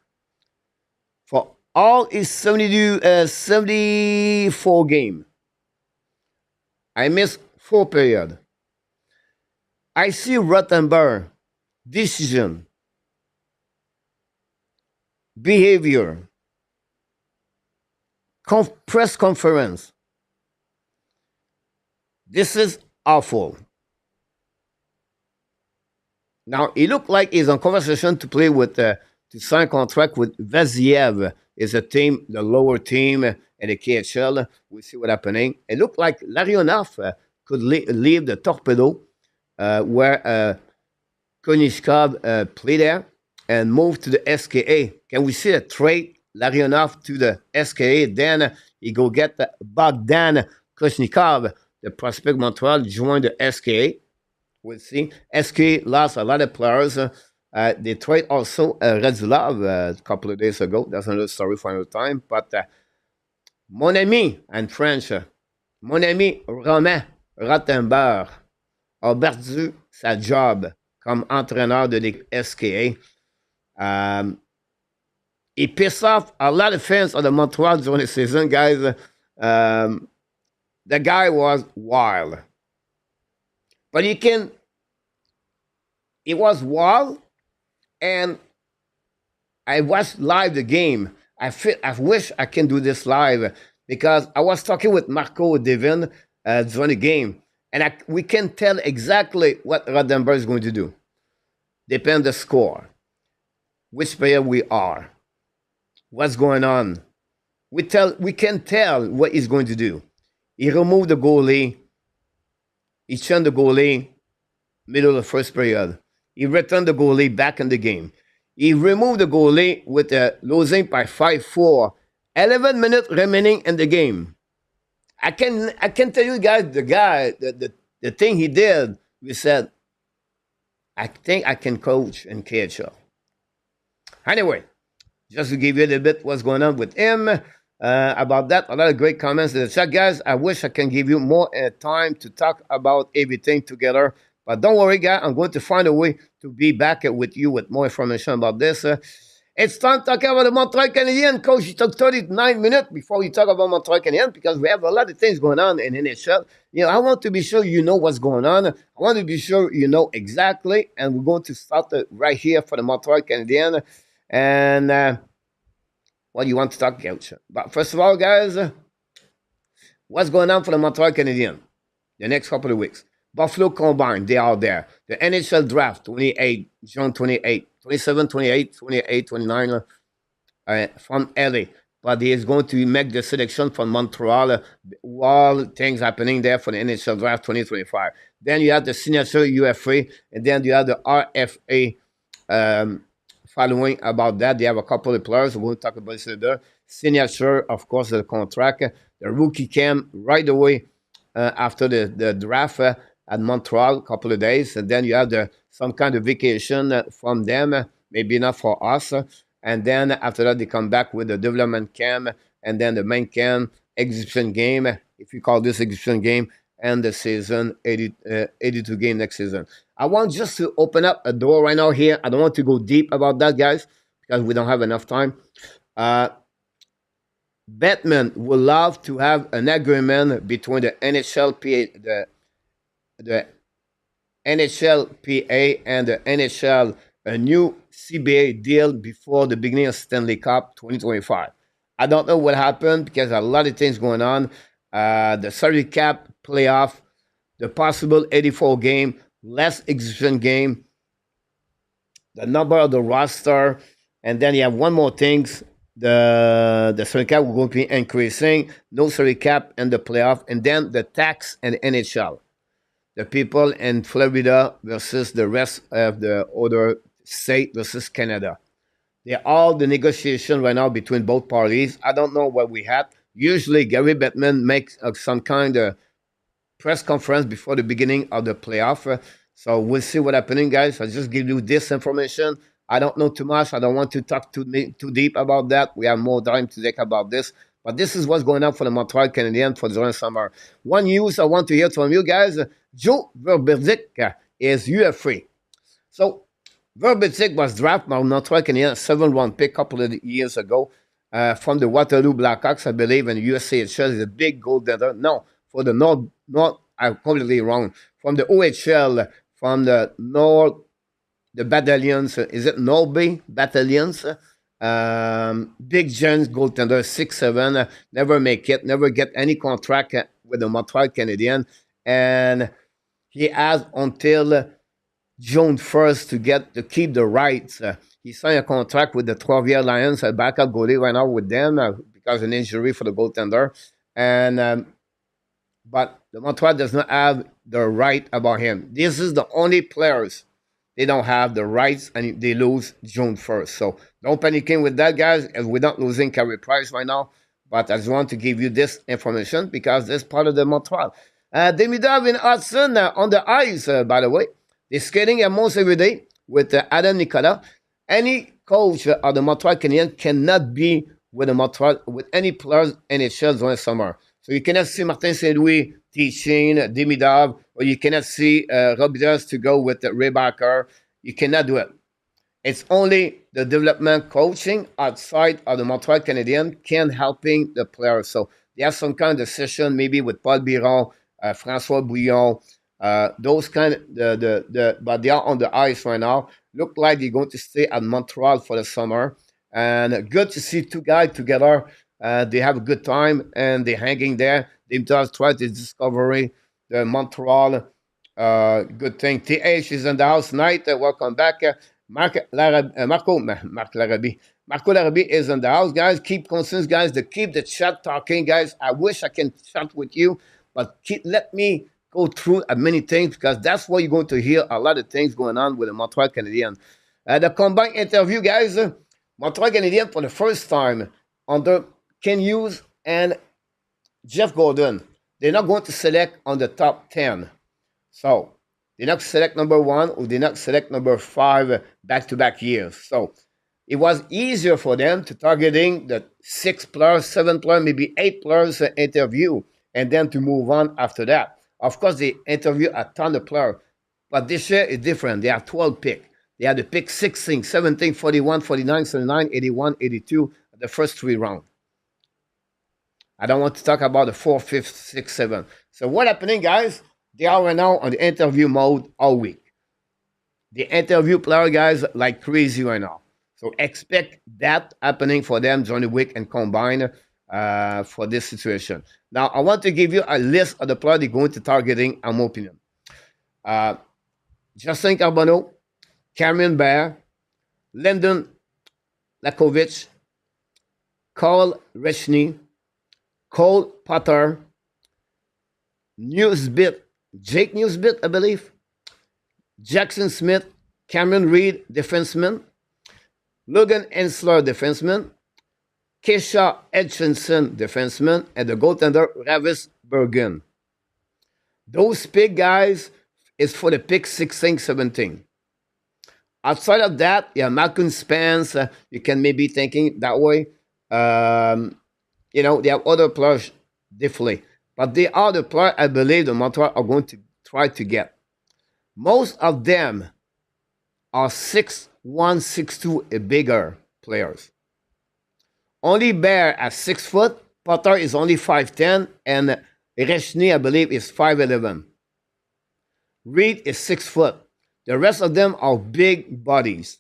For all his 74 game. I missed 4 periods. I see Rottenberg decision, behavior, press conference. This is awful. Now, it looked like he's on conversation to play with, to sign contract with Vaziev. Is a team, the lower team in the KHL. We'll see what's happening. It looked like Larionov could leave the Torpedo, where Konishkov played there, and move to the SKA. Can we see a trade Larionov to the SKA? Then he go get Bogdan Koshnikov, the prospect Montreal, join the SKA. We'll see. SKA lost a lot of players. They trade also Radulov a couple of days ago. That's another story for another time. But mon ami en French, mon ami Romain Rottenberg a perdu sa job comme entraîneur de l'équipe SKA. He pissed off a lot of fans of the Montreal during the season, guys. The guy was wild. But he was wild, and I watched live the game. I wish I can do this live, because I was talking with Marco Devin during the game, and we can tell exactly what Rottenberg is going to do. Depend the score, which player we are, what's going on. We can tell what he's going to do. He removed the goalie. He changed the goalie middle of the first period. He returned the goalie back in the game. He removed the goalie with a losing by 5-4. 11 minutes remaining in the game. I can tell you guys, the thing he did, we said, I think I can coach in KHL. Anyway, just to give you a little bit what's going on with him, about that, a lot of great comments in the chat, guys. I wish I can give you more time to talk about everything together. But don't worry, guys. I'm going to find a way to be back with you with more information about this. It's time to talk about the Montreal Canadiens. Coach, you took 39 minutes before we talk about Montreal Canadiens, because we have a lot of things going on in NHL. I want to be sure you know what's going on. I want to be sure you know exactly. And we're going to start right here for the Montreal Canadiens. And what do you want to talk about? But first of all, guys, what's going on for the Montreal Canadiens the next couple of weeks? Buffalo Combine, they are there. The NHL Draft, 28, June 28, 27, 28, 28, 29 from LA. But he is going to make the selection from Montreal while things happening there for the NHL Draft 2025. Then you have the signature UFA, and then you have the RFA following about that. They have a couple of players. We'll talk about this later. Signature, of course, the contract. The rookie camp right away after the draft at Montreal, a couple of days. And then you have some kind of vacation from them, maybe not for us. And then after that, they come back with the development camp, and then the main camp, exhibition game, if you call this exhibition game, and the season, 82 game next season. I want just to open up a door right now here. I don't want to go deep about that, guys, because we don't have enough time. Batman would love to have an agreement between the NHLPA, the NHLPA and the NHL, a new CBA deal before the beginning of Stanley Cup 2025. I don't know what happened, because a lot of things going on. The salary cap playoff, the possible 84 game, less exhibition game, the number of the roster, and then you have one more thing. The salary cap will be increasing, no salary cap in the playoff, and then the tax and NHL. The people in Florida versus the rest of the other state versus Canada. They're all the negotiation right now between both parties. I don't know what we have. Usually, Gary Bettman makes some kind of press conference before the beginning of the playoff. So we'll see what happening, guys. I just give you this information. I don't know too much. I don't want to talk too deep about that. We have more time to think about this. But this is what's going on for the Montreal Canadiens for during summer. One news I want to hear from you guys. Joe Verbeek is UFA. So Verbeek was drafted by Montreal Canadiens, 7th-round pick a couple of years ago from the Waterloo Blackhawks, I believe, in the USCHL. He's a big goaltender. No, for the North, I'm completely wrong. From the OHL, from the North, the battalions, is it Norby battalions? Big Giants goaltender, 6'7", never make it, never get any contract with the Montreal Canadiens. And he has until June 1st to keep the rights. He signed a contract with the 12-year Lions, a backup goalie right now with them because of an injury for the goaltender. And but the Montreal does not have the right about him. This is the only players they don't have the rights, and they lose June 1st. So don't panicking with that, guys. We're not losing Carey Price right now. But I just want to give you this information because this part of the Montreal. Demidov and Hudson on the ice, by the way. They're skating almost every day with Adam Nicola. Any coach of the Montreal Canadiens cannot be with the Montreal with any players NHL during summer. So you cannot see Martin Saint-Louis teaching Demidov, or you cannot see Robiders to go with Ray Barker. You cannot do it. It's only the development coaching outside of the Montreal Canadiens can helping the players. So they have some kind of session maybe with Paul Biron, François Bouillon, those kind of but they are on the ice right now. Look like they're going to stay at Montreal for the summer. And good to see two guys together. They have a good time and they're hanging there. They just try to discover the Montreal good thing. TH is in the house tonight. Welcome back. Marco Larabie. Marco Larabie is in the house, guys. Keep constant, guys. Keep the chat talking, guys. I wish I can chat with you, but let me go through many things because that's where you're going to hear a lot of things going on with the Montreal Canadiens. The combined interview, guys. Montreal Canadiens for the first time under Ken Hughes and Jeff Gordon. They're not going to select on the top 10. So they're not select number 1 or they're not select number 5 back-to-back years. So it was easier for them to targeting the 6 players, 7 players, maybe 8 players interview and then to move on after that. Of course, they interview a ton of players, but this year is different. They have 12 picks. They had to pick 16, 17, 41, 49, 79, 81, 82, the first 3 rounds. I don't want to talk about the 4, 5, 6, 7. So what happening, guys? They are right now on the interview mode all week. They interview player guys like crazy right now. So expect that happening for them during the week and combine for this situation. Now, I want to give you a list of the players they're going to targeting, in my opinion. Justin Carbonneau, Cameron Bear, Lyndon Lakovic, Carl Rechney, Cole Potter, Jake Newsbit, I believe, Jackson Smith, Cameron Reed, defenseman, Logan Ensler, defenseman, Keisha Edchinson, defenseman, and the goaltender, Ravis Bergen. Those big guys is for the pick 16, 17. Outside of that, yeah, Malcolm Spence, you can maybe thinking that way. They have other players differently. But they are the players I believe the Montreal are going to try to get. Most of them are 6'1", 6'2", bigger players. Only Bear at 6 foot. Potter is only 5'10", and Rechny, I believe, is 5'11". Reed is 6 foot. The rest of them are big bodies.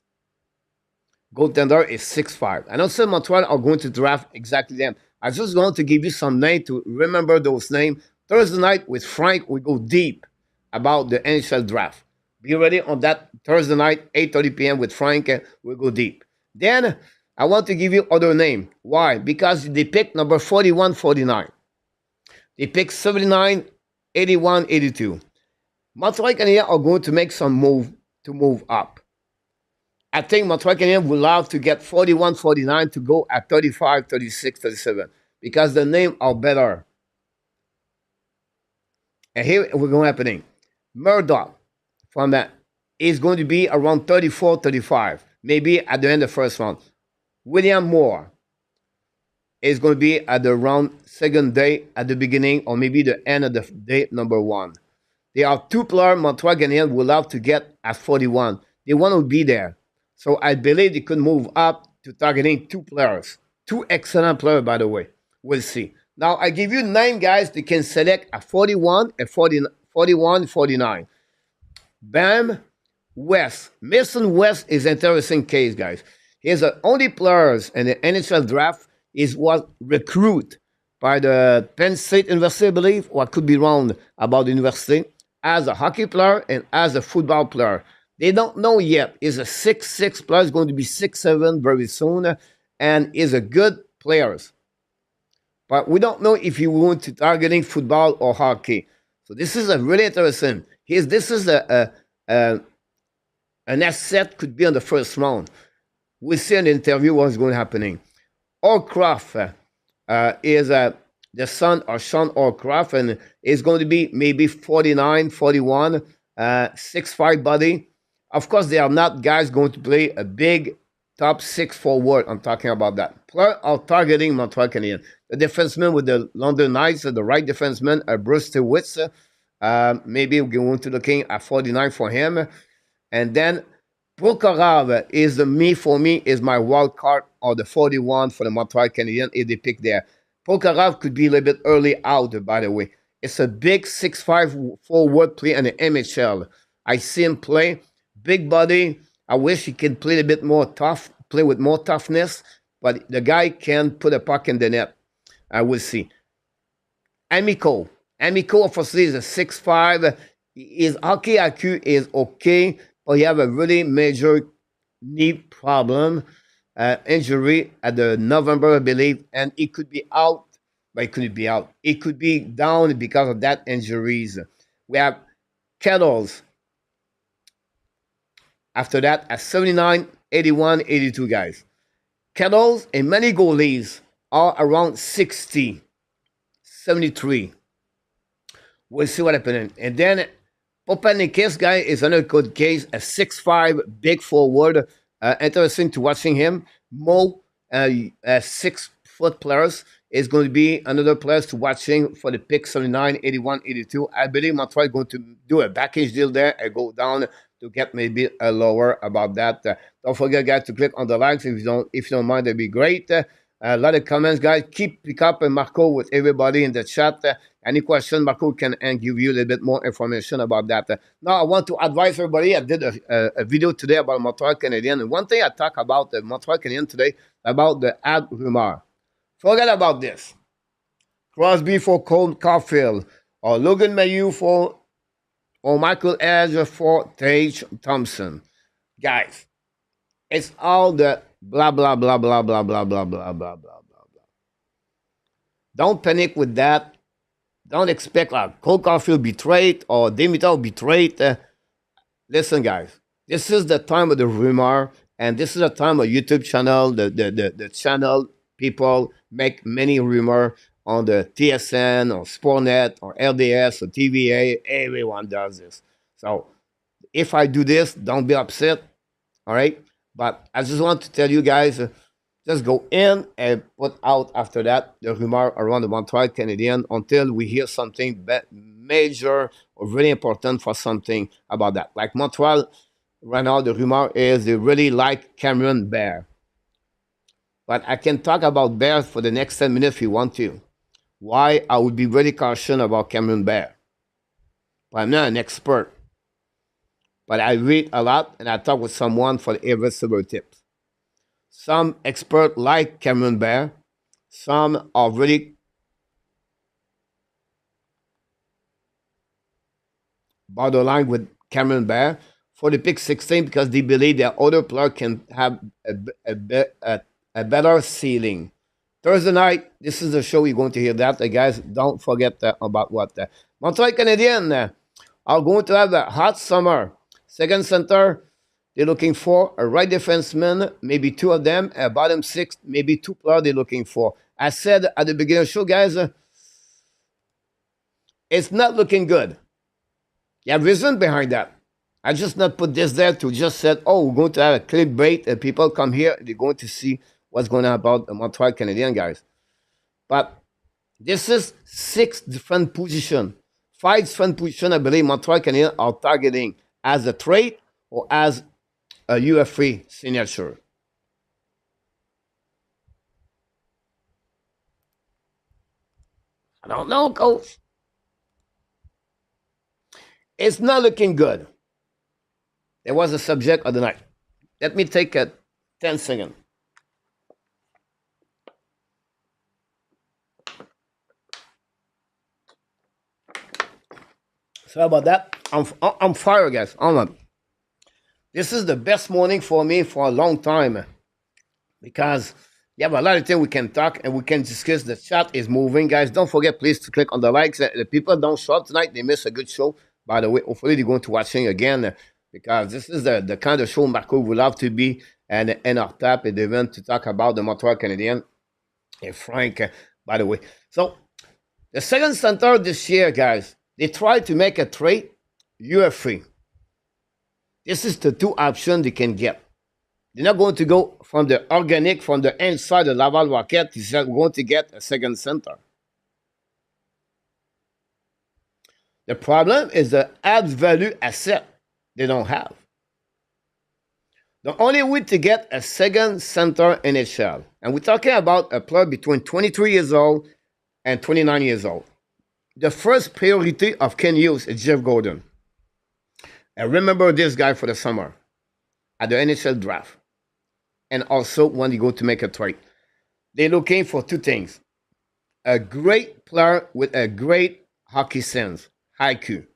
Goaltender is 6'5". I don't say Montreal are going to draft exactly them. I'm just going to give you some names to remember those names. Thursday night with Frank, we go deep about the NHL draft. Be ready on that Thursday night, 8:30 p.m. with Frank. We'll go deep. Then I want to give you other name. Why? Because they picked number 41, 49. They picked 79, 81, 82. Montreal Canadiens are going to make some move to move up. I think Montreal Canadiens would love to get 41, 49 to go at 35, 36, 37 because the names are better. And here we're going happening. Murdoch from that is going to be around 34, 35, maybe at the end of the first round. William Moore is going to be at the round second day at the beginning or maybe the end of the day number one. There are two players Montreal Canadiens will have to get at 41. They want to be there. So I believe they could move up to targeting two players. Two excellent players, by the way. We'll see. Now, I give you 9 guys they can select at 41 and 41, 49. Bam, West. Mason West is an interesting case, guys. He's the only players in the NHL draft is was recruited by the Penn State University, I believe, or I could be wrong about the university, as a hockey player and as a football player. They don't know yet. He's a 6'6 player, he's going to be 6'7 very soon, and is a good player. But we don't know if he went to targeting football or hockey. So this is a really interesting. This is an asset could be on the first round. We'll see in the interview what's going to happening. Orcroft is the son of Sean Orcroft, and is going to be maybe 49, 41, 6'5 body. Of course, they are not guys going to play a big top 6 forward. I'm talking about that. Player are targeting Montreal Canadiens. The defenseman with the London Knights, the right defenseman, Bruce Stewitz. Maybe we're going to looking at 49 for him. And then Prokhorov is for me, is my wild card or the 41 for the Montreal Canadiens if they pick there. Prokhorov could be a little bit early out, by the way. It's a big 6'5 forward play in the MHL. I see him play. Big body. I wish he could play a bit more tough, play with more toughness, but the guy can put a puck in the net. I will see. Amico, obviously, is a 6'5". His hockey IQ is okay, but he have a really major knee problem, injury at the November, I believe, and he could be out, but he couldn't be out. He could be down because of that injuries. We have Kettles. After that, at 79, 81, 82 guys. Kettles and many goalies are around 60, 73. We'll see what happens. And then Popanikis guy is another good case, a 6'5", big forward. Interesting to watching him. Mo, 6-foot players, is going to be another player to watching for the pick 79, 81, 82. I believe Montreal is going to do a package deal there and go down to get maybe a lower about that. Don't forget, guys, to click on the likes if you don't mind. That'd be great. A lot of comments, guys. Keep pick up and Marco with everybody in the chat. Any question, Marco can and give you a little bit more information about that. Now, I want to advise everybody. I did a video today about Montreal Canadiens. And one thing I talk about the Montreal Canadiens today, about the ad rumor. Forget about this. Crosby for Cole Caulfield, or Logan Mailloux for, or Michael Edge for Tage Thompson. Guys, it's all the blah, blah, blah, blah, blah, blah, blah, blah, blah, blah, blah, blah. Don't panic with that. Don't expect like Cole Caulfield betrayed or Dimitrov betrayed. Listen, guys, this is the time of the rumor, and this is the time of YouTube channel. The channel people make many rumor on the TSN or Sportnet or LDS or TVA. Everyone does this. So if I do this, don't be upset. All right. But I just want to tell you guys, just go in and put out after that the rumor around the Montreal Canadiens until we hear something major or really important for something about that. Like Montreal, right now the rumor is they really like Cameron Bear. But I can talk about Bear for the next 10 minutes if you want to. Why I would be very cautious about Cameron Bear. But I'm not an expert. But I read a lot and I talk with someone for every silver tips. Some experts like Cameron Bear. Some are really borderline with Cameron Bear for the pick 16 because they believe that other player can have a better ceiling. Thursday night, this is the show you're going to hear that. Guys, don't forget about what Montreal Canadiens are going to have a hot summer. Second center, they're looking for a right defenseman, maybe two of them, a bottom six, maybe two players they're looking for. I said at the beginning of the show, guys, It's not looking good. You have reason behind that. I just not put this there to just say, oh, we're going to have a clickbait and people come here, they're going to see what's going on about the Montreal Canadiens, guys. But this is 6 different positions. 5 different positions, I believe, Montreal Canadiens are targeting as a trade or as a UFA signature. I don't know, coach. It's not looking good. It was the subject of the night. Let me take a 10 seconds. Sorry about that. I'm fired, guys. This is the best morning for me for a long time because you have a lot of things we can talk and we can discuss. The chat is moving, guys. Don't forget, please, to click on the likes. The people don't show up tonight. They miss a good show. By the way, hopefully they're going to watching again because this is the kind of show Marco would love to be and our tap at the event to talk about the Montreal Canadiens and Frank, by the way. So the second center this year, guys, they tried to make a trade. You are free. This is the 2 options they can get. They're not going to go from the organic, from the inside the Laval Rocket. They're going to get a second center. The problem is the add value asset they don't have. The only way to get a second center in NHL, and we're talking about a player between 23 years old and 29 years old. The first priority of Ken Hughes is Jeff Gordon. And remember this guy for the summer at the NHL Draft. And also when you go to make a trade. They're looking for 2 things. A great player with a great hockey sense, IQ.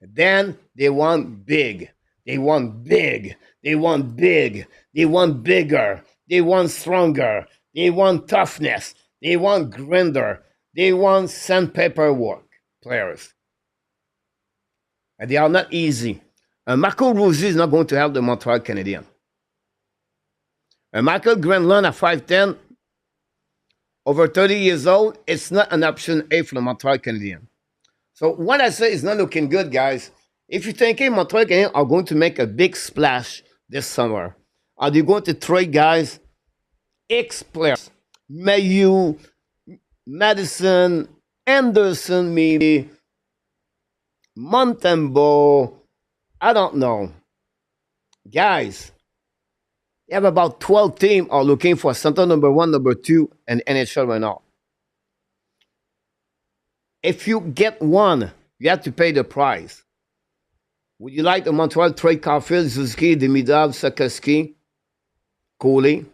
Then they want big. They want big. They want big. They want bigger. They want stronger. They want toughness. They want grinder. They want sandpaper work players. And they are not easy. Marco Rossi is not going to help the Montreal Canadiens. Michael Grenland at 5'10", over 30 years old, it's not an option A for the Montreal Canadiens. So what I say is not looking good, guys. If you're thinking Montreal Canadiens are going to make a big splash this summer, are they going to trade guys, X players, Mayu, Madison, Anderson, maybe, Montembeault, I don't know. Guys, you have about 12 teams are looking for center number 1, number 2, and NHL right now. If you get one, you have to pay the price. Would you like the Montreal trade Caulfield, Suzuki, Demidov, Sakaski, Coley?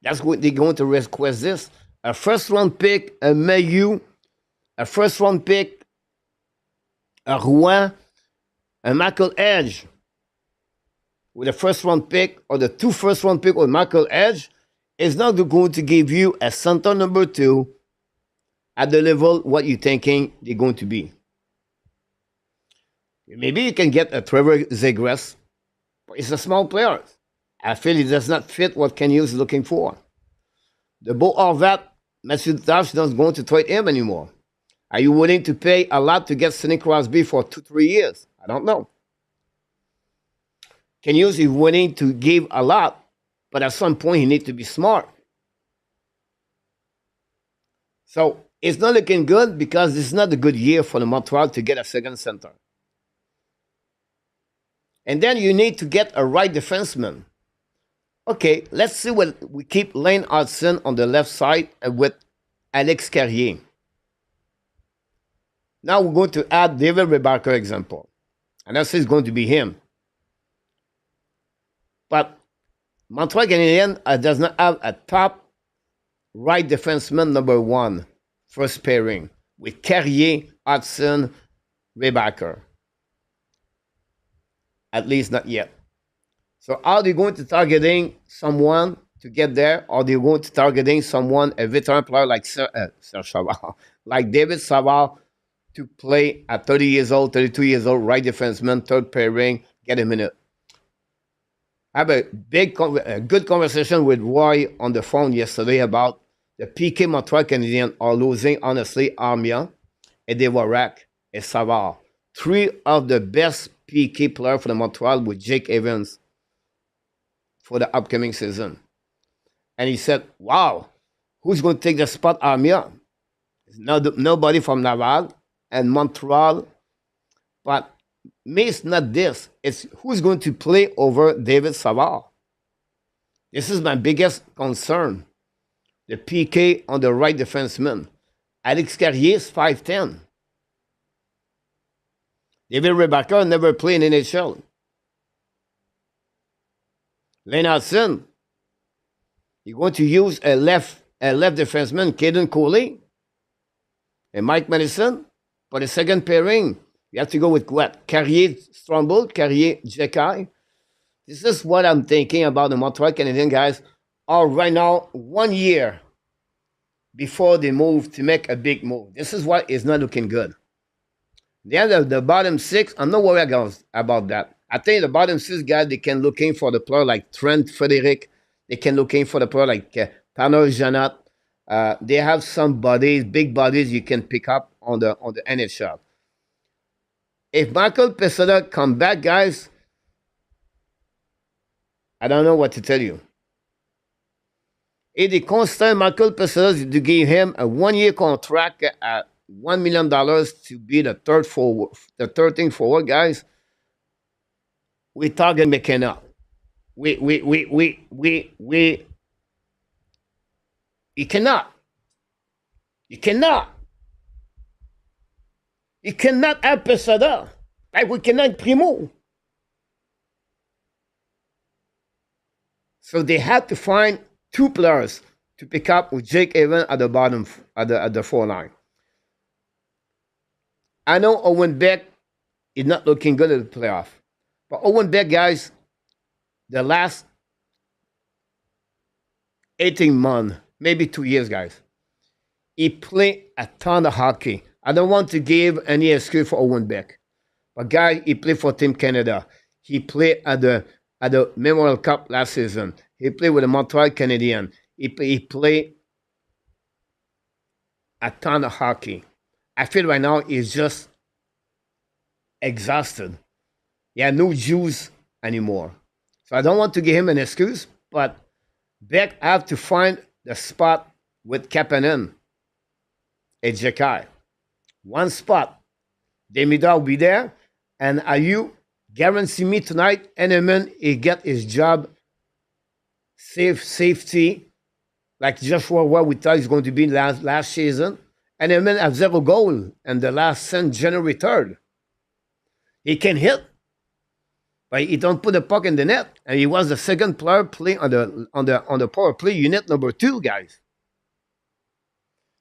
That's what they're going to request this. A first-round pick, a Mayu, a first-round pick, a Rouen, a Michael Edge with a first-round pick or the 2 first-round pick with Michael Edge is not going to give you a center number 2 at the level what you're thinking they're going to be. Maybe you can get a Trevor Zegras, but he's a small player. I feel he does not fit what Ken Hughes is looking for. The Beau Horvat, Matthew Dash is not going to trade him anymore. Are you willing to pay a lot to get Sidney Crosby for 2-3 years? I don't know. Ken Hughes is willing to give a lot, but at some point he needs to be smart. So it's not looking good because this is not a good year for the Montreal to get a second center. And then you need to get a right defenseman. Okay, let's see what we keep Lane Hudson on the left side with Alex Carrier. Now we're going to add David Rebarker example. And that's going to be him. But Montreal Canadiens does not have a top right defenseman number 1 first pairing with Carrier, Hudson, Rebarker. At least not yet. So are they going to targeting someone to get there? Or are they going to targeting someone, a veteran player like like David Savard, to play at 30 years old, 32 years old, right defenseman, third pairing, get a minute? I have a good conversation with Roy on the phone yesterday about the PK Montreal Canadiens are losing, honestly, Armia, and Devorak, and Savard. Three of the best PK players for the Montreal with Jake Evans for the upcoming season. And he said, wow, who's going to take the spot, Armia? Nobody from Laval and Montreal. But me, it's not this. It's who's going to play over David Savard. This is my biggest concern. The PK on the right defenseman. Alex Carrier is 5'10". David Rebecca never played in NHL. Lane Hudson, you're going to use a left defenseman, Caden Coley, and Mike Madison. For the second pairing, you have to go with what? Carrier Strombold, Carrier Jekai. This is what I'm thinking about the Montreal Canadiens guys are right now 1 year before they move to make a big move. This is what is not looking good. The bottom six, I'm not worried about that. I think the bottom six guys, they can looking for the player like Trent Frederick. They can looking for the player like Tanner Janot. They have some bodies, big bodies you can pick up on the NHL. If Michael Pessoda come back, guys, I don't know what to tell you. It is constant Michael Pessoda to give him a 1 year contract at $1 million to be the third forward, the 13th forward, guys. We target McKenna. You cannot. You cannot. You cannot have Pessoda. Like we cannot Primo. So they had to find two players to pick up with Jake Evans at the bottom, at the 4 line. I know Owen Beck is not looking good at the playoff. But Owen Beck, guys, the last 18 months, maybe 2 years, guys, he played a ton of hockey. I don't want to give any excuse for Owen Beck. But, guys, he played for Team Canada. He played at the Memorial Cup last season. He played with the Montreal Canadiens. He played a ton of hockey. I feel right now he's just exhausted. He had no juice anymore. So I don't want to give him an excuse, but Beck have to find the spot with Kapanen and Jekai. One spot. Demida will be there. And are you guarantee me tonight, Enneman, he get his job safety, like Joshua what we thought he's going to be last season. And Enneman have 0 goal and the last since January 3rd. He can hit, but he don't put the puck in the net. And he was the second player playing on the power play unit number 2, guys.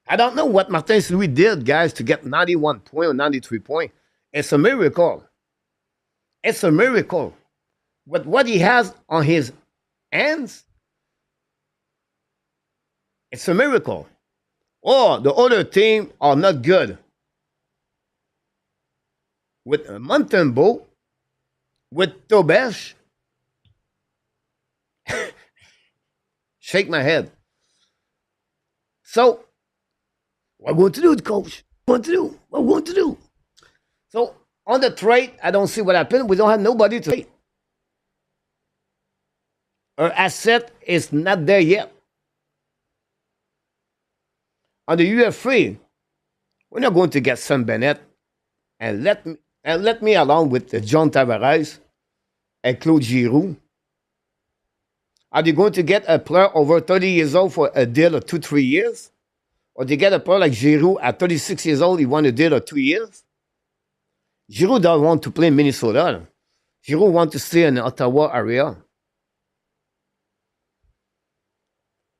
I don't know what Martin Louis did, guys, to get 91 points or 93 points. It's a miracle. It's a miracle. But what he has on his hands, it's a miracle. Oh, the other team are not good. With Montembeault, with Tobesh, shake my head. So, what we're going to do, coach? What we're going to do? So, on the trade, I don't see what happened. We don't have nobody to trade. Our asset is not there yet. On the UFA, we're not going to get Sam Bennett and let me along with John Tavares and Claude Giroux. Are they going to get a player over 30 years old for a deal of 2-3 years? Or they get a player like Giroux at 36 years old, he want a deal of 2 years? Giroux don't want to play in Minnesota. Giroux want to stay in the Ottawa area.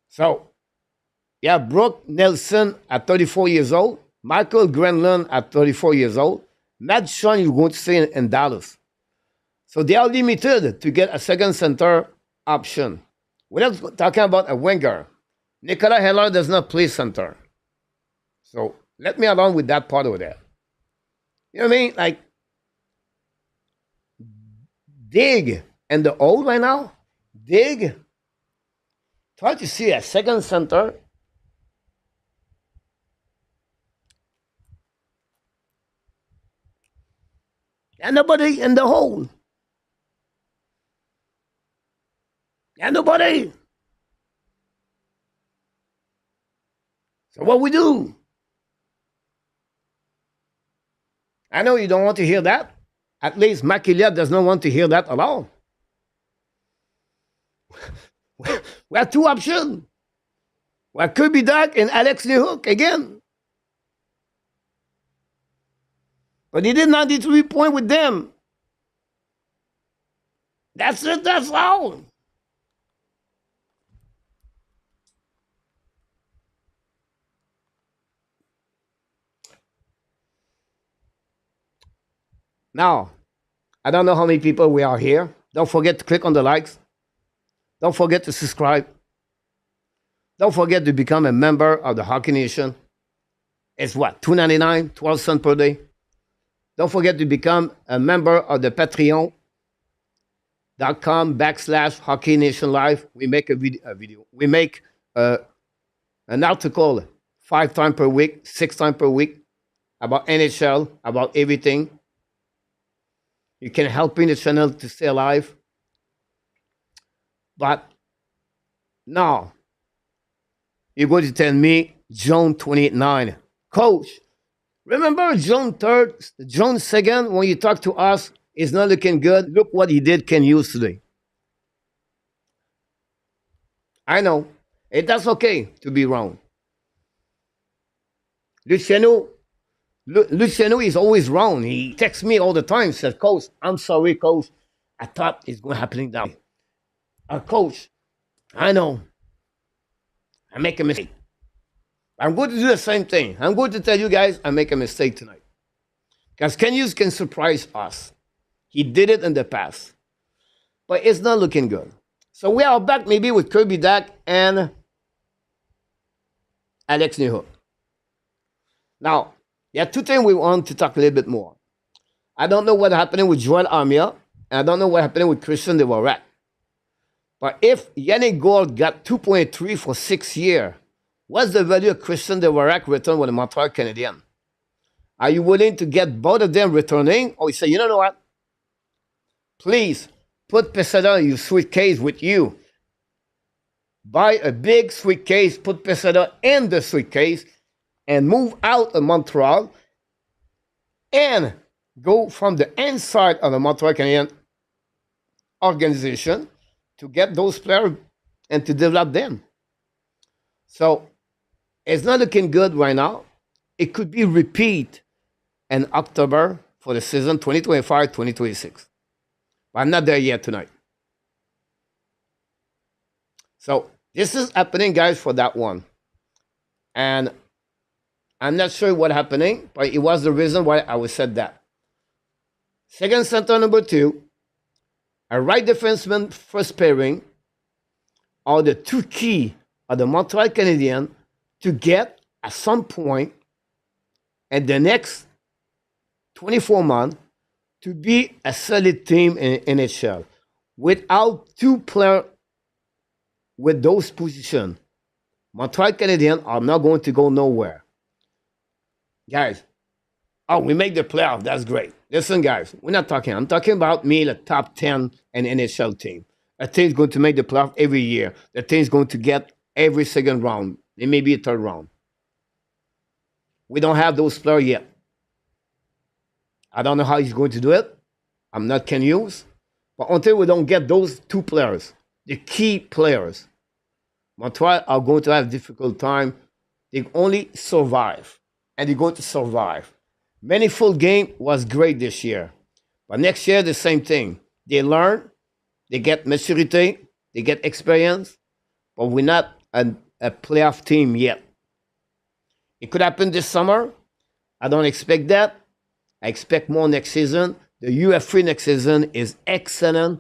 So, yeah, Brooke Nelson at 34 years old. Michael Grenland at 34 years old. Matt Sean is going to stay in Dallas. So they are limited to get a second center option. We're not talking about a winger. Nicolas Heller does not play center. So let me along with that part over there. You know what I mean? Like, dig and the old right now. Dig. Try to see a second center And nobody in the hole. And nobody. So what we do? I know you don't want to hear that. At least Makilia does not want to hear that at all. We have two options. We have Kirby Duck and Alex Nehuk again. But he did 93 points with them. That's it, that's all. Now, I don't know how many people we are here. Don't forget to click on the likes. Don't forget to subscribe. Don't forget to become a member of the Hockey Nation. It's what, $2.99, 12 cents per day. Don't forget to become a member of the Patreon.com/Hockey Nation Live. We make a video. We make an article 5 times per week, 6 times per week about NHL, about everything. You can help in the channel to stay alive. But now, you're going to tell me June 29. Coach, remember June 3rd, June 2nd, when you talked to us, it's not looking good. Look what he did, can use today. I know. That's okay to be wrong. Luciano is always wrong. He texts me all the time, says, Coach, I'm sorry, Coach. I thought it's going to happen down. Coach, I know. I make a mistake. I'm going to do the same thing. I'm going to tell you guys I make a mistake tonight. Because Ken Hughes can surprise us. He did it in the past. But it's not looking good. So we are back maybe with Kirby Duck and Alex Nehuk. Now, there are two things we want to talk a little bit more. I don't know what's happening with Joel Armia, and I don't know what's happening with Christian Dvorak. But if Yannick Gourde got 2.3 for 6 years, what's the value of Christian Dvorak return with the Montreal Canadiens? Are you willing to get both of them returning? Or you say, you know what? Please put Peseda in your suitcase with you. Buy a big suitcase, put Peseda in the suitcase, and move out of Montreal and go from the inside of the Montreal Canadiens organization to get those players and to develop them. So it's not looking good right now. It could be repeat in October for the season 2025-2026. But I'm not there yet tonight. So this is happening, guys, for that one. And I'm not sure what's happening, but it was the reason why I said that. Second center number 2, a right defenseman first pairing are the two key of the Montreal Canadiens to get at some point in the next 24 months to be a solid team in NHL. Without two players with those positions, Montreal Canadiens are not going to go nowhere. Guys, we make the playoff. That's great. Listen, guys, we're not talking. I'm talking about me, the top 10 in NHL team. A team's going to make the playoff every year. The team's going to get every second round. It may be a third round. We don't have those players yet. I don't know how he's going to do it. I'm not Ken Hughes. But until we don't get those two players, the key players, Montreal are going to have a difficult time. They only survive. And they're going to survive. Many full game was great this year. But next year, the same thing. They learn. They get maturity. They get experience. But we're not a playoff team yet. It could happen this summer. I don't expect that. I expect more next season. The UF3 next season is excellent.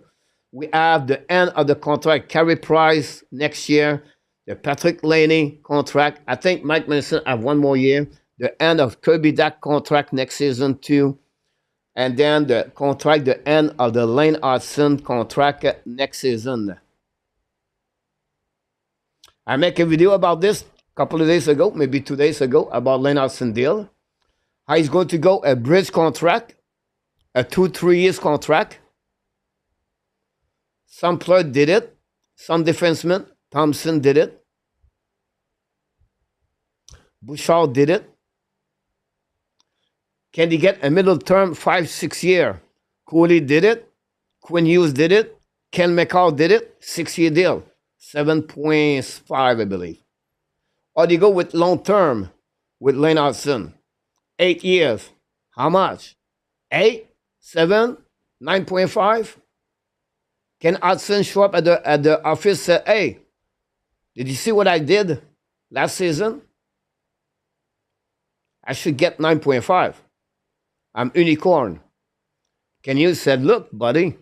We have the end of the contract, Carey Price next year. The Patrick Laney contract. I think Mike Madison have one more year. The end of Kirby Duck contract next season too. And then the contract, the end of the Lane Hudson contract next season. I make a video about this a couple of days ago, maybe 2 days ago, about Lane Hudson deal. How he's going to go a bridge contract a 2-3 years contract. Some player did it. Some defensemen. Thompson did it. Bouchard did it. Can he get a middle term 5-6 year? Cooley did it. Quinn Hughes did it. Ken McCall did it. 6-year deal. 7.5, I believe. Or do you go with long term with Lane Hudson? 8 years. How much? 8? 7? 9.5? Can Hudson show up at the office say, hey, did you see what I did last season? I should get 9.5. I'm unicorn. Can you say, look, buddy,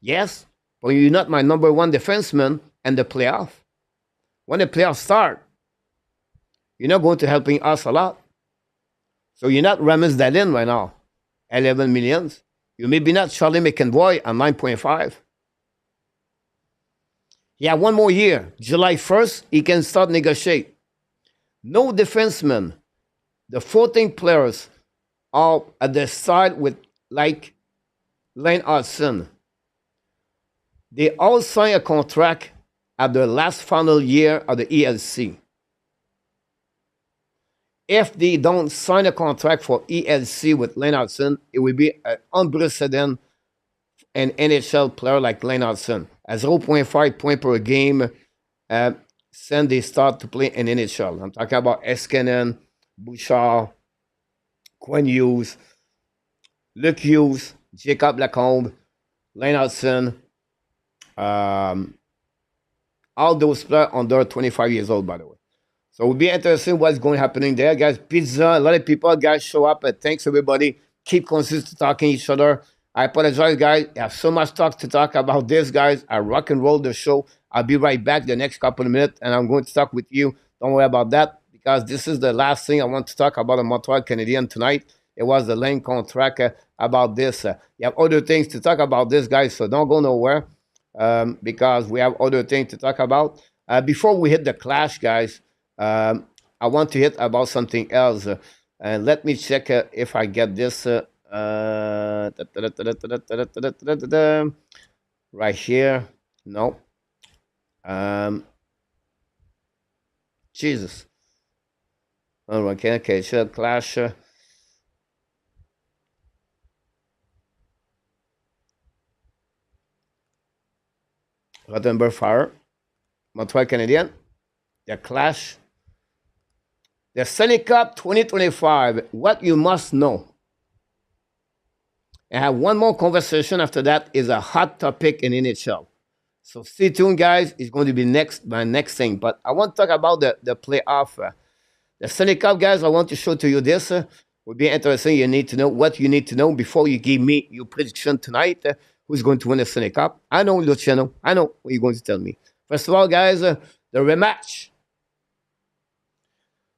yes, but you're not my number one defenseman in the playoff. When the playoffs start, you're not going to helping us a lot. So you're not Ramis Dalin right now, 11 millions. You maybe not Charlie McAvoy at 9.5. Yeah, one more year. July 1st, he can start negotiate. No defenseman. The 14 players are at the side with like Lane Hudson. They all sign a contract at the last final year of the ELC. If they don't sign a contract for ELC with Lane Hudson, it will be an unprecedented an NHL player like Lane Hudson. At 0.5 point per game, since they start to play in NHL. I'm talking about Eskinen, Bouchard, Quinn Hughes, Luke Hughes, Jacob Lacombe, Lane Hudson, all those players under 25 years old, by the way. So it will be interesting what's going to happening there, guys. Pizza, a lot of people, guys, show up. Thanks, everybody. Keep consistent talking each other. I apologize, guys. I have so much to talk about this, guys. I rock and roll the show. I'll be right back the next couple of minutes, and I'm going to talk with you. Don't worry about that, because this is the last thing I want to talk about the Montreal Canadiens tonight. It was the Lane contract about this. You have other things to talk about this, guys, so don't go nowhere, because we have other things to talk about. Before we hit the clash, guys, I want to hit about something else. And let me check if I get this right here. No. Jesus. All right, okay, sure, clash. Rottenberg Fire, Montreal Canadiens, the clash. The Stanley Cup 2025, what you must know. I have one more conversation after that is a hot topic in NHL. So stay tuned, guys. It's going to be my next thing. But I want to talk about the playoff. The Stanley Cup, guys, I want to show to you this. Would be interesting. You need to know what you need to know before you give me your prediction tonight. Who's going to win the Stanley Cup? I know, Luciano. I know what you're going to tell me. First of all, guys, the rematch.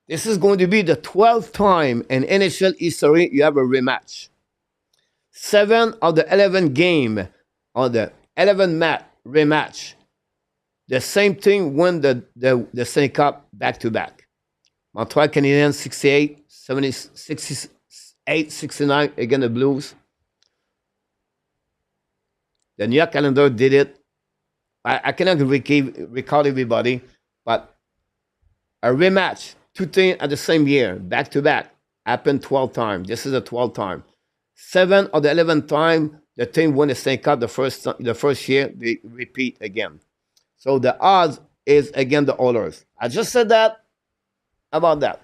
This is going to be the 12th time in NHL history you have a rematch. 7 of the 11 game or the 11 match rematch. The same thing won the Stanley Cup back-to-back. Montreal Canadiens 68, 68, 69 against the Blues. The New York calendar did it. I cannot recall everybody, but a rematch, 2 things at the same year, back-to-back, happened 12 times. This is the 12th time. 7 of the 11th time, the team won the Stanley Cup the first year, they repeat again. So the odds is against the Oilers. I just said that about that.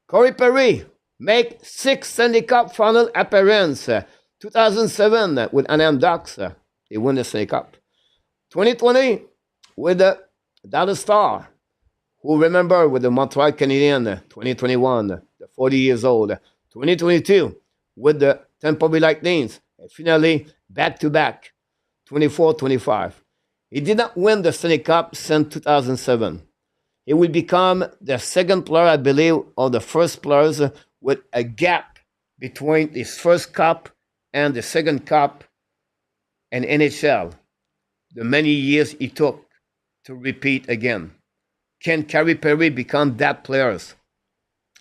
Corey Perry make 6 Stanley Cup final appearance. 2007 with Anaheim Ducks, they won the Stanley Cup. 2020 with the Dallas Star, who remember with the Montreal Canadiens, 2021, the 40 years old. 2022 with the Tampa Bay Lightning, and finally back-to-back, 24-25. He did not win the Stanley Cup since 2007. He will become the second player, I believe, or the first players with a gap between his first cup and the second cup in NHL. The many years he took to repeat again. Can Corey Perry become that player?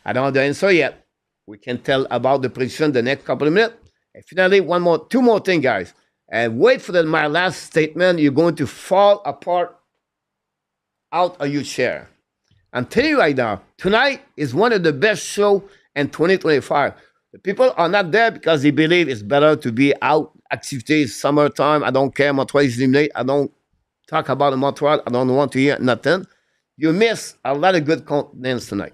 I don't know the answer yet. We can tell about the prediction the next couple of minutes. And finally, two more things, guys. And wait for my last statement. You're going to fall apart out of your chair. I'm telling you right now, tonight is one of the best shows in 2025. The people are not there because they believe it's better to be out, activities, summertime. I don't care. Montreal is eliminated. I don't talk about Montreal. I don't want to hear nothing. You miss a lot of good contents tonight.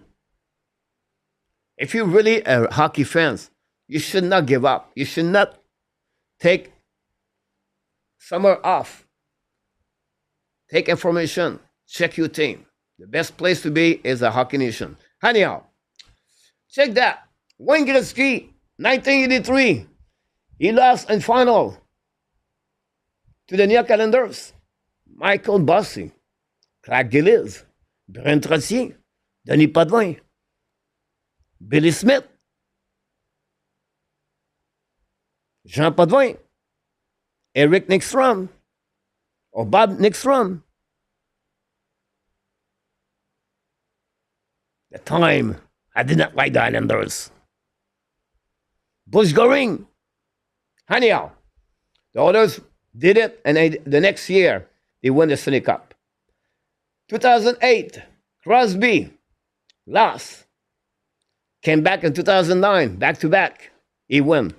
If you're really a hockey fan, you should not give up. You should not take summer off. Take information. Check your team. The best place to be is a Hockey Nation. Anyhow, check that. Wayne Gretzky, 1983. He lost in final to the New York Islanders. Michael Bossy, Clark Gillies, Brent Trottier, Denis Potvin, Billy Smith, Jean Potvin, Eric Nickstrom, or Bob Nickstrom. The time I did not like the Islanders. Bush Goring. Anyhow, the others did it, and the next year they won the Stanley Cup. 2008, Crosby lost. Came back in 2009, back to back. He won.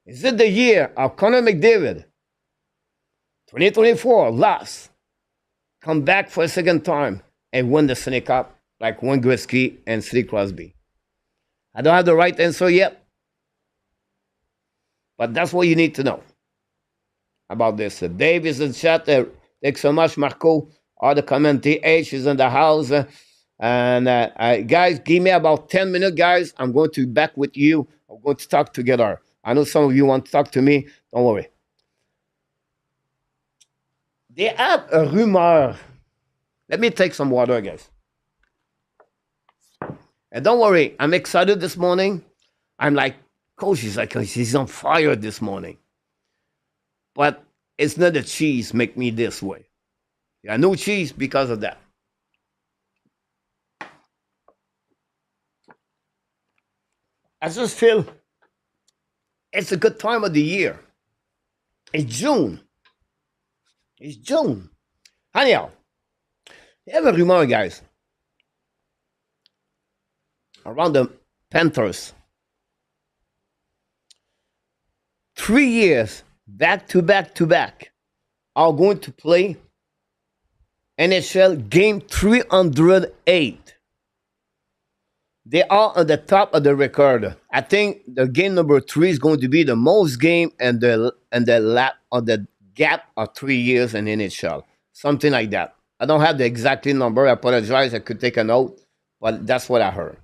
Is it the year of Connor McDavid? 2024, lost. Come back for a second time and won the Stanley Cup like Wayne Gretzky and Sidney Crosby. I don't have the right answer yet, but that's what you need to know about this. Dave is in chat. Thanks so much, Marco. All the commenting. H is in the house. And guys, give me about 10 minutes, guys. I'm going to be back with you. I'm going to talk together. I know some of you want to talk to me. Don't worry. They have a rumor. Let me take some water, guys. And don't worry, I'm excited this morning. I'm like, Coach, he's on fire this morning. But it's not the cheese make me this way. Yeah, no cheese because of that. I just feel it's a good time of the year. It's June. It's June. Anyhow, you have a rumor, guys, around the Panthers. 3 years back to back to back are going to play NHL game 308. They are on the top of the record. I think the game number 3 is going to be the most game and the gap of 3 years in NHL. Something like that. I don't have the exact number. I apologize. I could take a note, but that's what I heard.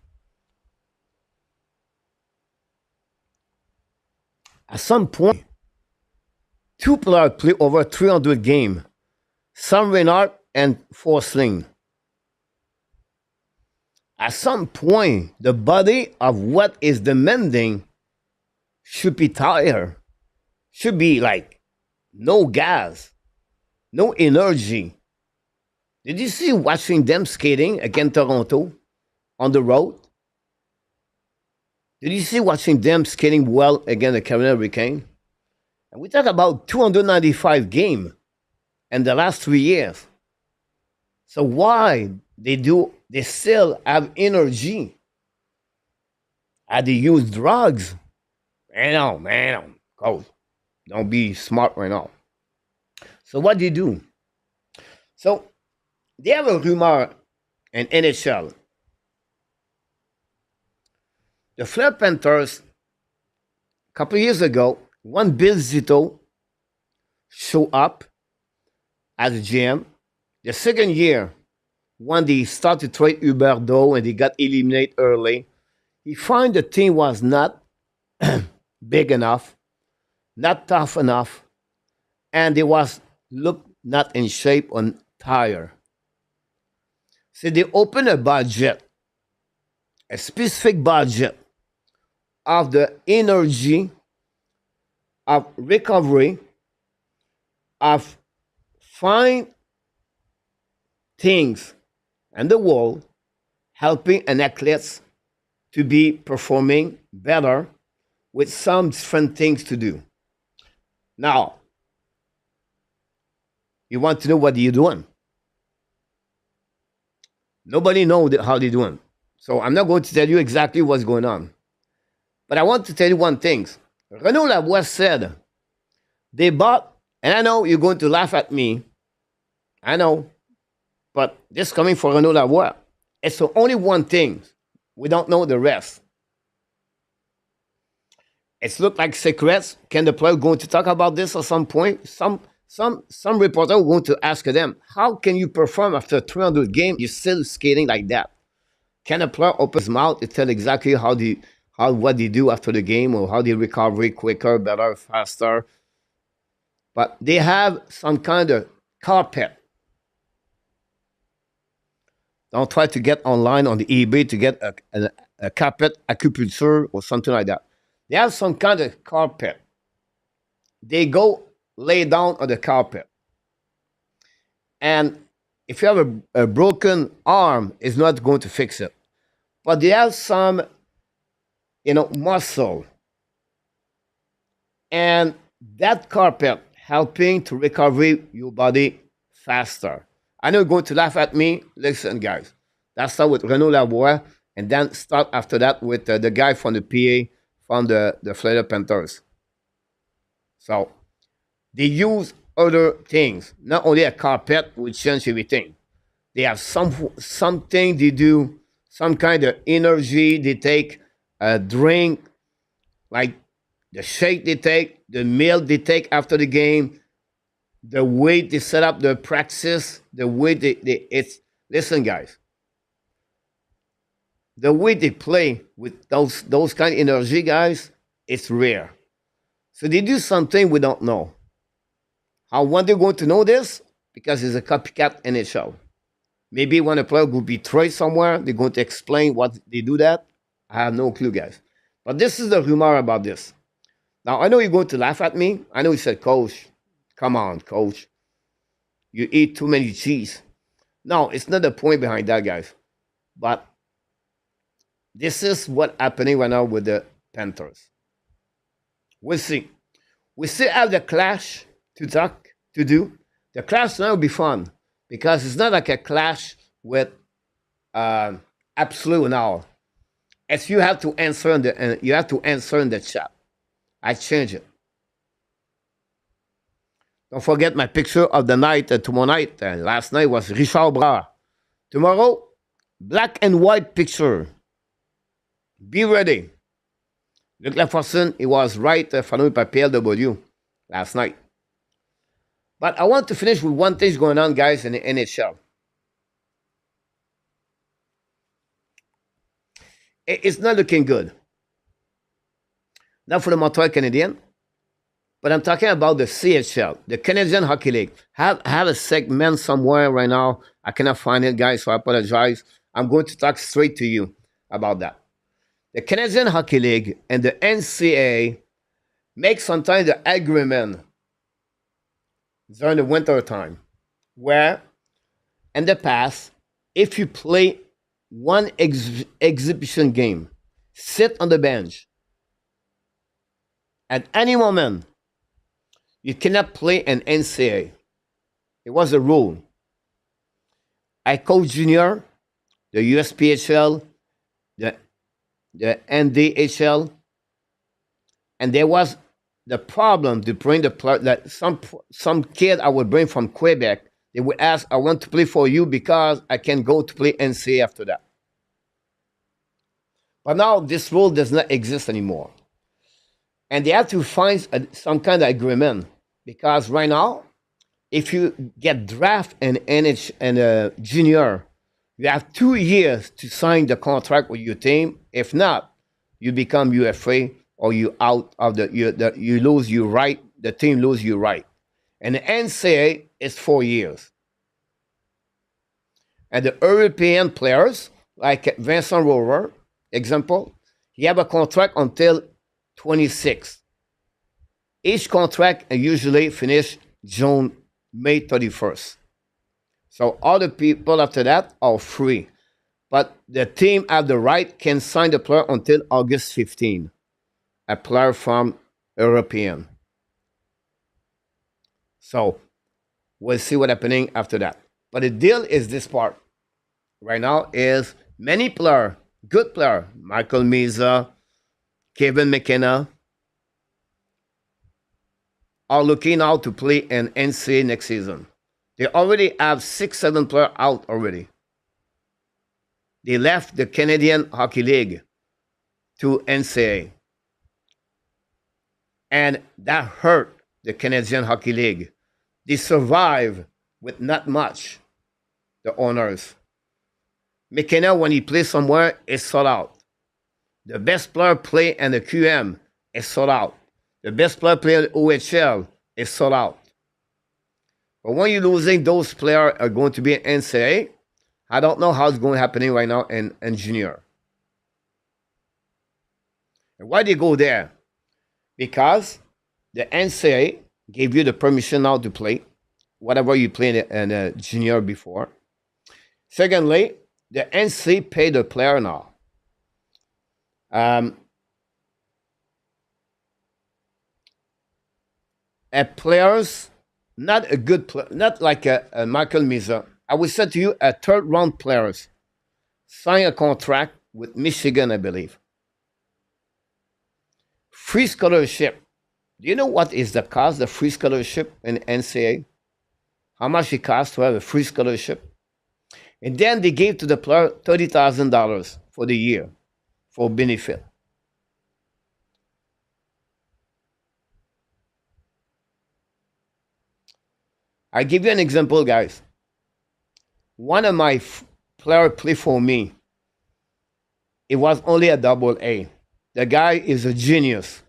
At some point, 2 players play over 300 games. Sam Reinhart and Forsling. At some point, the body of what is demanding should be tired. Should be like no gas, no energy. Did you see watching them skating against Toronto on the road? Did you see watching them skating well against the Canadiens Hurricane? And we talk about 295 games in the last 3 years. So why they still have energy? They use drugs? Man, Coach, don't be smart right now. So what do you do? So they have a rumor in NHL. The Fleur Panthers, a couple of years ago, when Bill Zito showed up as a GM, the second year, when they started to trade Huberdeau and they got eliminated early, he found the team was not big enough, not tough enough, and they looked not in shape or tired. So they opened a budget, a specific budget of the energy, of recovery, of find things in the world helping an athlete to be performing better with some different things to do. Now, you want to know what you're doing. Nobody knows how they're doing. So I'm not going to tell you exactly what's going on. But I want to tell you one thing. Renaud Lavoie said they bought, and I know you're going to laugh at me. I know. But this coming for Renaud Lavoie. It's only one thing. We don't know the rest. It's looked like secrets. Can the player going to talk about this at some point? Some reporter are going to ask them, how can you perform after 300 games? You're still skating like that. Can a player open his mouth to tell exactly what they do after the game or how they recover quicker, better, faster? But they have some kind of carpet. Don't try to get online on the eBay to get a carpet acupuncture or something like that. They have some kind of carpet. They go lay down on the carpet. And if you have a broken arm, it's not going to fix it. But they have some, muscle. And that carpet helping to recover your body faster. I know you're going to laugh at me. Listen, guys. That's start with Renaud Lavoie, and then start after that with the guy from the PA from the Florida Panthers. So they use other things, not only a carpet, which change everything. They have something they do, some kind of energy they take, a drink, like the shake they take, the meal they take after the game, the way they set up the practice, the way it's listen, guys. The way they play with those kind of energy, guys, it's rare. So they do something we don't know. How when they're going to know this? Because it's a copycat NHL. Maybe when a player will be traded somewhere, they're going to explain what they do that. I have no clue, guys. But this is the rumor about this. Now, I know you're going to laugh at me. I know you said, Coach, come on, Coach. You eat too many cheese. No, it's not the point behind that, guys. But this is what's happening right now with the Panthers. We'll see. We still have the clash to talk, to do. The clash now will be fun because it's not like a clash with absolute now. As you have to answer in the chat. I change it. Don't forget my picture of the night tomorrow night. Last night was Richard Bras. Tomorrow, black and white picture. Be ready. Luc Laforcine, he was right following by PLW last night. But I want to finish with one thing going on, guys, in the NHL. It's not looking good. Not for the Montreal Canadiens, but I'm talking about the CHL, the Canadian Hockey League. Have a segment somewhere right now. I cannot find it, guys, so I apologize. I'm going to talk straight to you about that. The Canadian Hockey League and the NCAA make sometimes the agreement during the winter time, where in the past, if you play one exhibition game, sit on the bench, at any moment, you cannot play an NCAA. It was a rule. I coach junior, the USPHL, the NDHL, and there was the problem to bring the player that some kid I would bring from Quebec. They would ask, I want to play for you because I can go to play NCAA after that. But now this rule does not exist anymore. And they have to find some kind of agreement because right now, if you get draft and NH and junior, you have 2 years to sign the contract with your team. If not, you become UFA or you out of you lose your right. The team lose your right. And the NCAA is 4 years. And the European players, like Vincent Rover, example, he have a contract until 26. Each contract usually finish May 31st. So all the people after that are free. but the team have the right can sign the player until August 15. A player from European. So we'll see what's happening after that. But the deal is this part. Right now is many player, good player, Michael Meza, Kevin McKenna, are looking out to play in NCAA next season. They already have 6-7 players out already. They left the Canadian Hockey League to NCAA. And that hurt the Canadian Hockey League. They survive with not much, the owners. McKenna, when he plays somewhere, is sold out. The best player play in the QM is sold out. The best player play in the OHL is sold out. But when you're losing, those players are going to be in NCAA. I don't know how it's going to happen right now in junior. And why they go there? Because the NCAA gave you the permission now to play whatever you played in a junior before. Secondly, the NCAA pay the player now. A players, not a good player, not like a Michael Meza. I would say to you, a third round players sign a contract with Michigan, I believe. Free scholarship. Do you know what is the cost of free scholarship in NCAA? How much it costs to have a free scholarship? And then they gave to the player $30,000 for the year for benefit. I give you an example, guys. One of my players play for me. It was only a double A. The guy is a genius.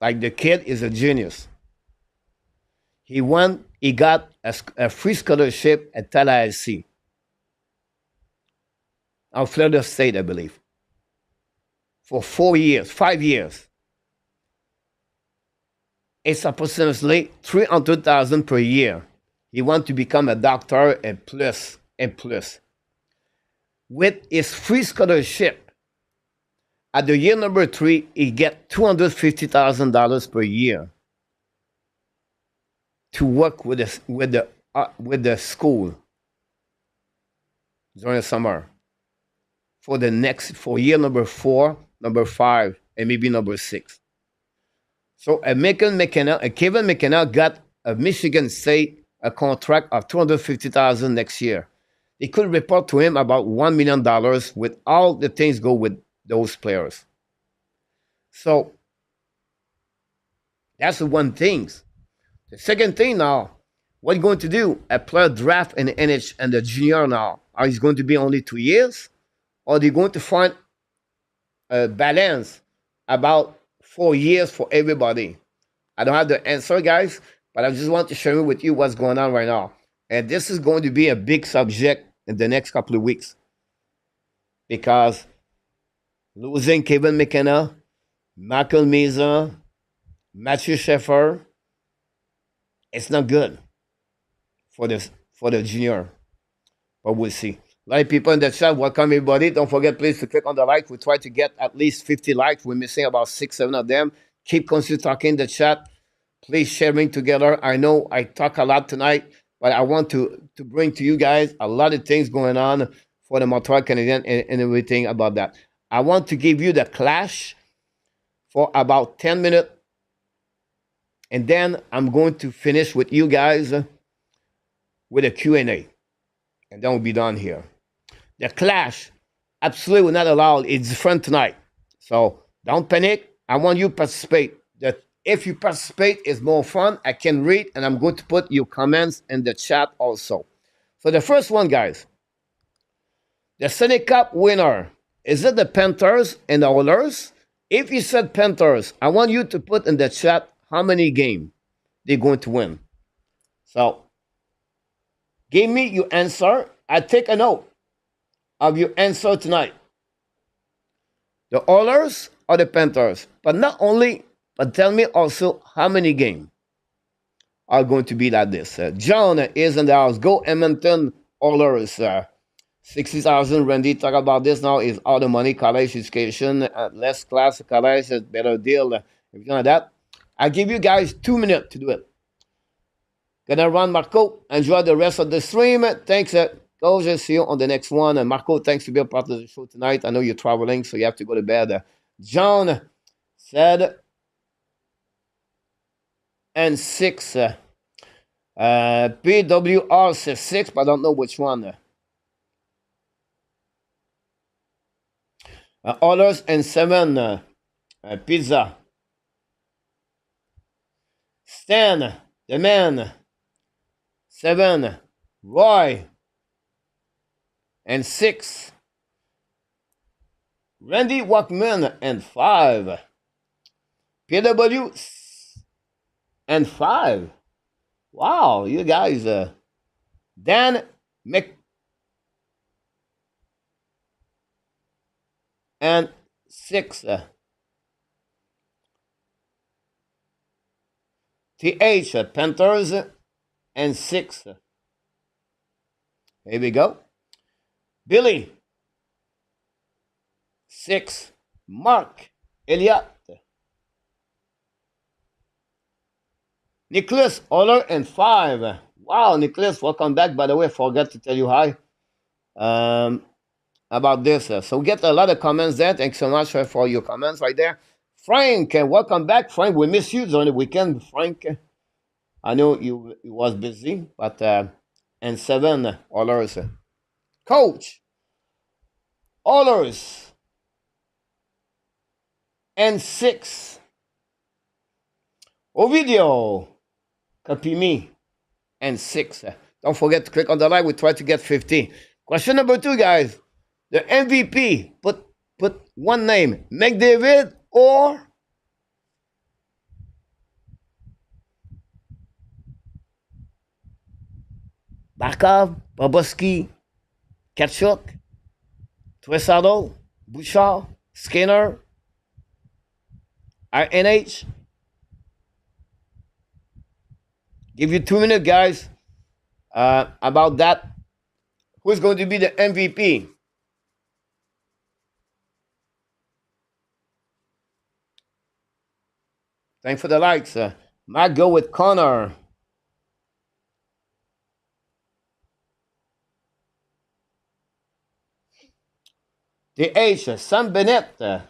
Like the kid is a genius. He got a free scholarship at Tallahassee. Of Florida State, I believe. For 5 years. It's approximately $300,000 per year. He wants to become a doctor and plus. With his free scholarship, at the year number 3, he get $250,000 per year to work with the school during the summer for year number 4, number 5, and maybe number 6. So Kevin McKenna got a Michigan State a contract of $250,000 next year. They could report to him about $1 million with all the things go with those players. So that's the one thing. The second thing now, what are you going to do? A player draft in the NH and the junior now. Are he going to be only 2 years? Or are they going to find a balance about 4 years for everybody? I don't have the answer, guys, but I just want to share with you what's going on right now. And this is going to be a big subject in the next couple of weeks. Because losing Kevin McKenna, Michael Meza, Matthew Sheffer, it's not good for the junior. But we'll see. A lot of people in the chat, welcome everybody. Don't forget, please, to click on the like. We try to get at least 50 likes. We're missing about 6-7 of them. Keep constantly talking in the chat. Please sharing together. I know I talk a lot tonight, but I want to bring to you guys a lot of things going on for the Montreal Canadiens and everything about that. I want to give you the clash for about 10 minutes. And then I'm going to finish with you guys with a Q&A. And then we'll be done here. The clash, absolutely will not allow. It's different tonight. So don't panic. I want you to participate. If you participate, it's more fun. I can read, and I'm going to put your comments in the chat also. So the first one, guys. The Stanley Cup winner. Is it the Panthers and the Oilers? If you said Panthers, I want you to put in the chat how many games they're going to win. So give me your answer. I take a note of your answer tonight. The Oilers or the Panthers? But not only, but tell me also how many games are going to be like this. John is in the house. Go Edmonton Oilers. 60,000. Randy talk about this now is all the money, college education, less class, college is better deal. Everything like that. I give you guys 2 minutes to do it. Gonna run Marco. Enjoy the rest of the stream. Thanks, Coach. See you on the next one. And Marco, thanks to be a part of the show tonight. I know you're traveling, so you have to go to bed. John said, and 6. PWR says 6, but I don't know which one. Others and 7. Pizza. Stan, the man. 7. Roy. And 6. Randy Walkman and 5. PW and 5. Wow, you guys. Dan Mc and 6. TH Panthers and 6. Here we go. Billy 6. Mark Elliott. Nicholas Oller and 5. Wow, Nicholas, welcome back. By the way, I forgot to tell you hi about this. So we get a lot of comments there. Thanks so much for your comments right there. Frank, welcome back. Frank, we miss you during the weekend. Frank, I know you was busy, but and 7 Ollers. Coach Ollers and 6. Ovidio copy me and 6. Don't forget to click on the like. We try to get 50. Question number 2, guys. The MVP. Put one name. McDavid or Barkov, Bobrovsky, Kachuk, Tresado, Bouchard, Skinner, RNH. Give you 2 minutes, guys, about that. Who's going to be the MVP? Thanks for the likes. Might go with Connor. The H, Sam Bennett. A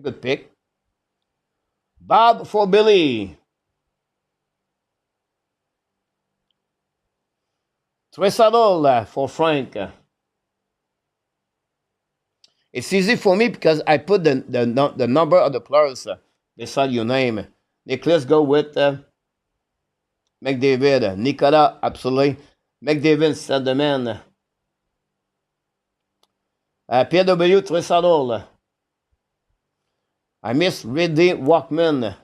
good pick. Bob for Billy. Tresadol for Frank. It's easy for me because I put the number of the players beside your name. Nicholas go with McDavid. Nicolas, absolutely. McDavid said the man. PW Tresadol. I miss Randy Walkman.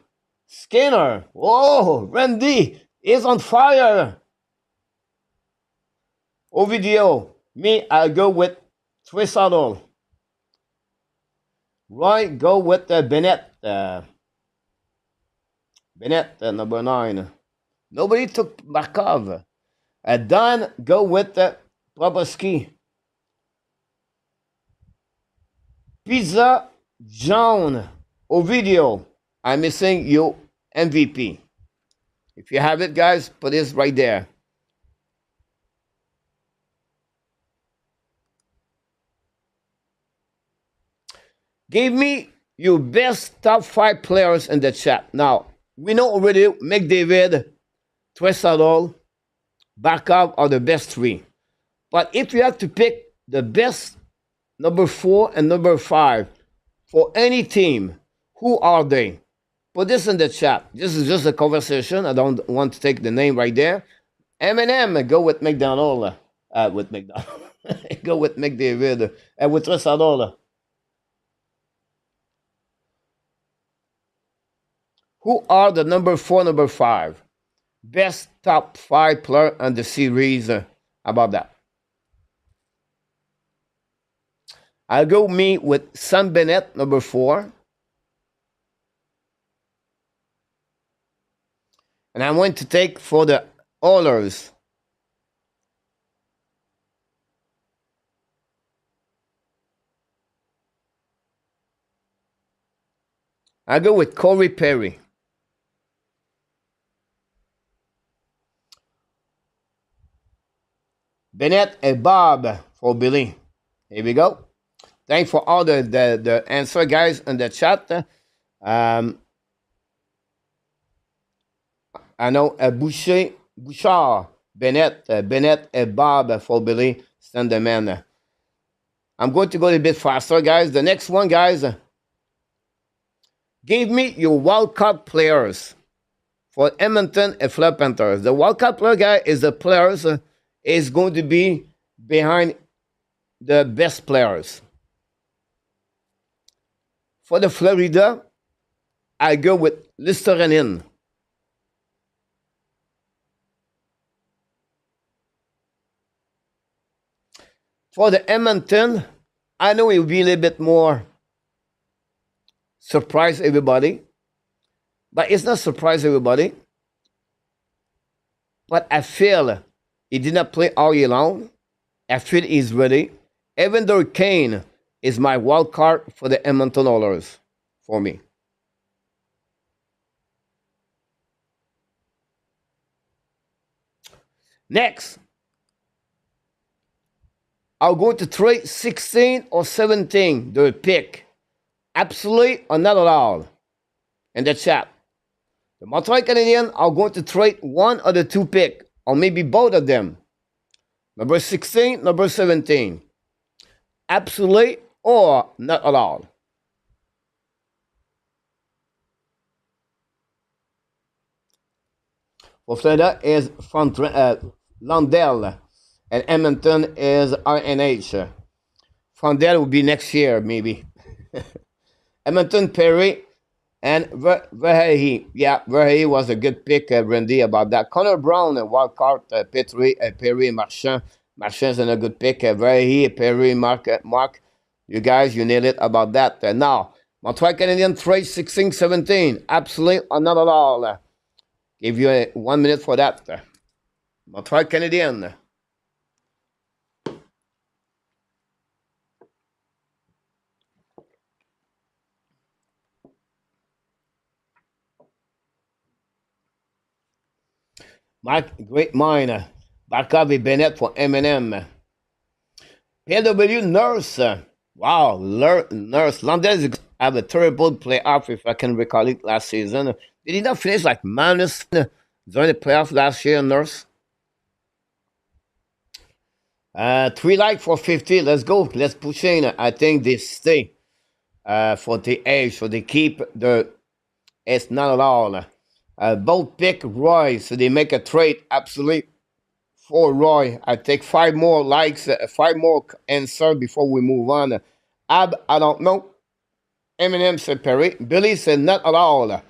Skinner. Oh, Randy is on fire. Ovidio. Me, I'll go with Tresadol. Roy, go with Bennett. Bennett, number 9. Nobody took Markov. Don, go with Bobrovsky. Pizza, John. Ovidio, I'm missing you MVP. If you have it, guys, put this right there. Give me your best top 5 players in the chat. Now, we know already McDavid, Tresadol, Barkov are the best 3. But if you have to pick the best number 4 and number 5 for any team, who are they? Put this in the chat. This is just a conversation. I don't want to take the name right there. Eminem, go with McDonald. With McDonald. Go with McDavid. And with Tresadol. Who are the number 4, number 5? Best top 5 player in the series. About that. I'll go me with Sam Bennett, number 4. And I'm going to take for the Oilers I go with Corey Perry. Bennett and Bob for Billy. Here we go. Thanks for all the answer, guys, in the chat. I know Bouchard, Bennett and Bob for Billy. Stand the man. I'm going to go a bit faster, guys. The next one, guys. Give me your wildcard players for Edmonton and Florida Panthers. The wildcard player guy is the players is going to be behind the best players. For the Florida, I go with Listerinen. For the Edmonton, I know it will be a little bit more surprise everybody, but it's not surprise everybody. But I feel he did not play all year long. I feel he's ready. Even though Kane is my wild card for the Edmonton Oilers for me. Next, I'll go to trade 16 or 17, the pick. Absolutely or not at all. In the chat. The Montreal Canadiens are going to trade one of the two pick, or maybe both of them. Number 16, number 17. Absolutely or not at all. For Florida is Lundell, and Edmonton is RNH. Lundell will be next year, maybe. Edmonton, Perry, and Verhey. Yeah, Verhey was a good pick, Randy, about that. Connor Brown, wild card, Petrie, Perry, Marchand. Marchand's a good pick. Verhey, Perry, Mark. You guys, you nailed it about that. Now, Montreal Canadiens trade 16-17. Absolutely or not at all. Give you 1 minute for that. Montreal Canadiens. Mike, great mind. Barkov Bennett for M&M. PW Nurse. Wow, Nurse. London have a terrible playoff, if I can recall it, last season. Did he not finish like minus during the playoff last year, Nurse? 3 like for 50. Let's go. Let's push in. I think they stay for the age, so they keep the. It's not at all. Both pick Roy, so they make a trade absolutely for Roy. I take 5 more likes, 5 more answers before we move on. Ab, I don't know. Eminem said Perry. Billy said not at all.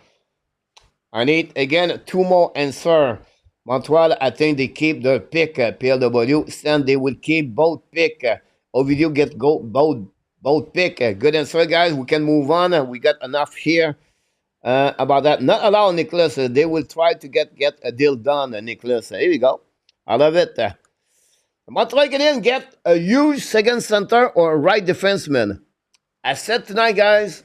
I need again 2 more answers. Montreal, I think they keep the pick. PLW, Stan, they will keep both pick. Ovidio get go both pick. Good answer, guys. We can move on. We got enough here. About that. Not allow Nicholas. They will try to get a deal done, Nicholas. Here we go. I love it. Montreal Canadiens get a huge second center or a right defenseman. I said tonight, guys,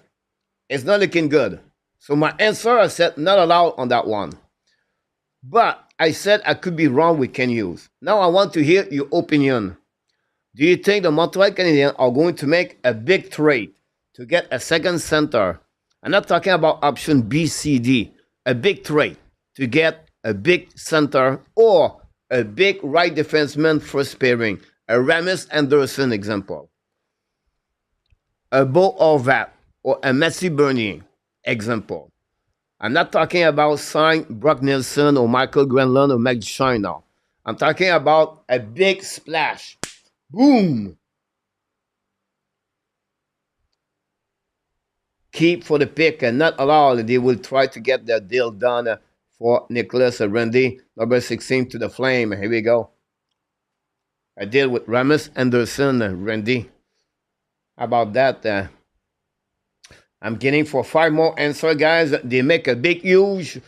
it's not looking good. So my answer, I said not allowed on that one. But I said I could be wrong with Ken Hughes. Now I want to hear your opinion. Do you think the Montreal Canadiens are going to make a big trade to get a second center? I'm not talking about option B, C, D. A big trade to get a big center or a big right defenseman first pairing. A Ramis Anderson example. A Bo Horvat or a Matthew Bernier example. I'm not talking about sign Brock Nelson or Michael Granlund or Mike Duchene now. I'm talking about a big splash. Boom! Keep for the pick and not allow. They will try to get the deal done for Nicholas Randy, number 16 to the Flame. Here we go. I deal with Ramis Anderson, Randy. How about that? I'm getting for 5 more answers, guys. They make a big, huge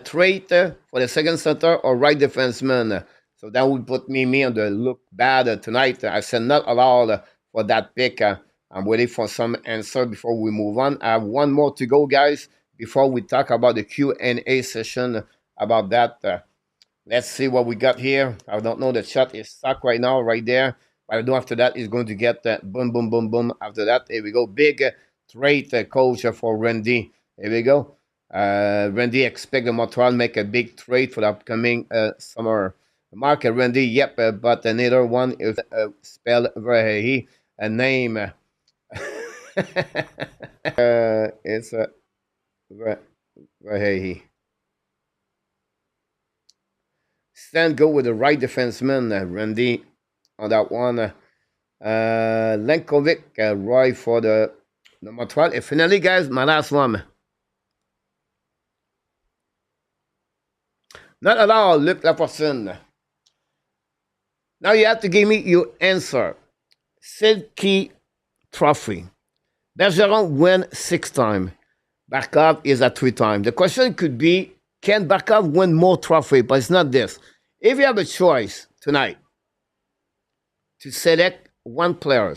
trade for the second center or right defenseman. So that would put me on the look bad tonight. I said not allowed for that pick. I'm waiting for some answer before we move on. I have one more to go, guys, before we talk about the Q&A session about that. Let's see what we got here. I don't know. The chat is stuck right now, right there. But I know after that, it's going to get boom, boom, boom, boom. After that, here we go. Big trade coach for Randy. Here we go. Randy expect the Montreal make a big trade for the upcoming summer. Mark Randy, yep, but another one is spelled very a name. It's very. Stan go with the right defenseman, Randy, on that one. Lenkovic, Roy for the Montreal. And finally, guys, my last one. Not at all, Luc Laporcine. Now you have to give me your answer. Silky Trophy. Bergeron win 6 times. Barkov is at 3 times. The question could be, can Barkov win more trophy? But it's not this. If you have a choice tonight to select one player,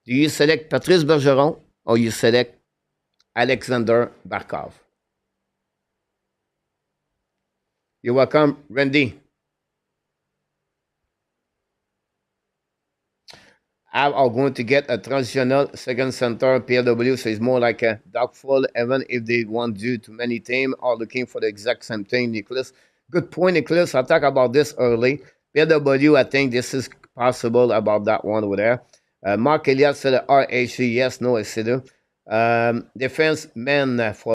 do you select Patrice Bergeron or you select Alexander Barkov? You're welcome, Randy. Are going to get a transitional second center PLW, so it's more like a doubtful, even if they want due to many teams are looking for the exact same thing, Nicholas. Good point, Nicholas. I'll talk about this early. PLW, I think this is possible about that one over there. Mark Elliott said RHC, yes, no, etc. Defense men for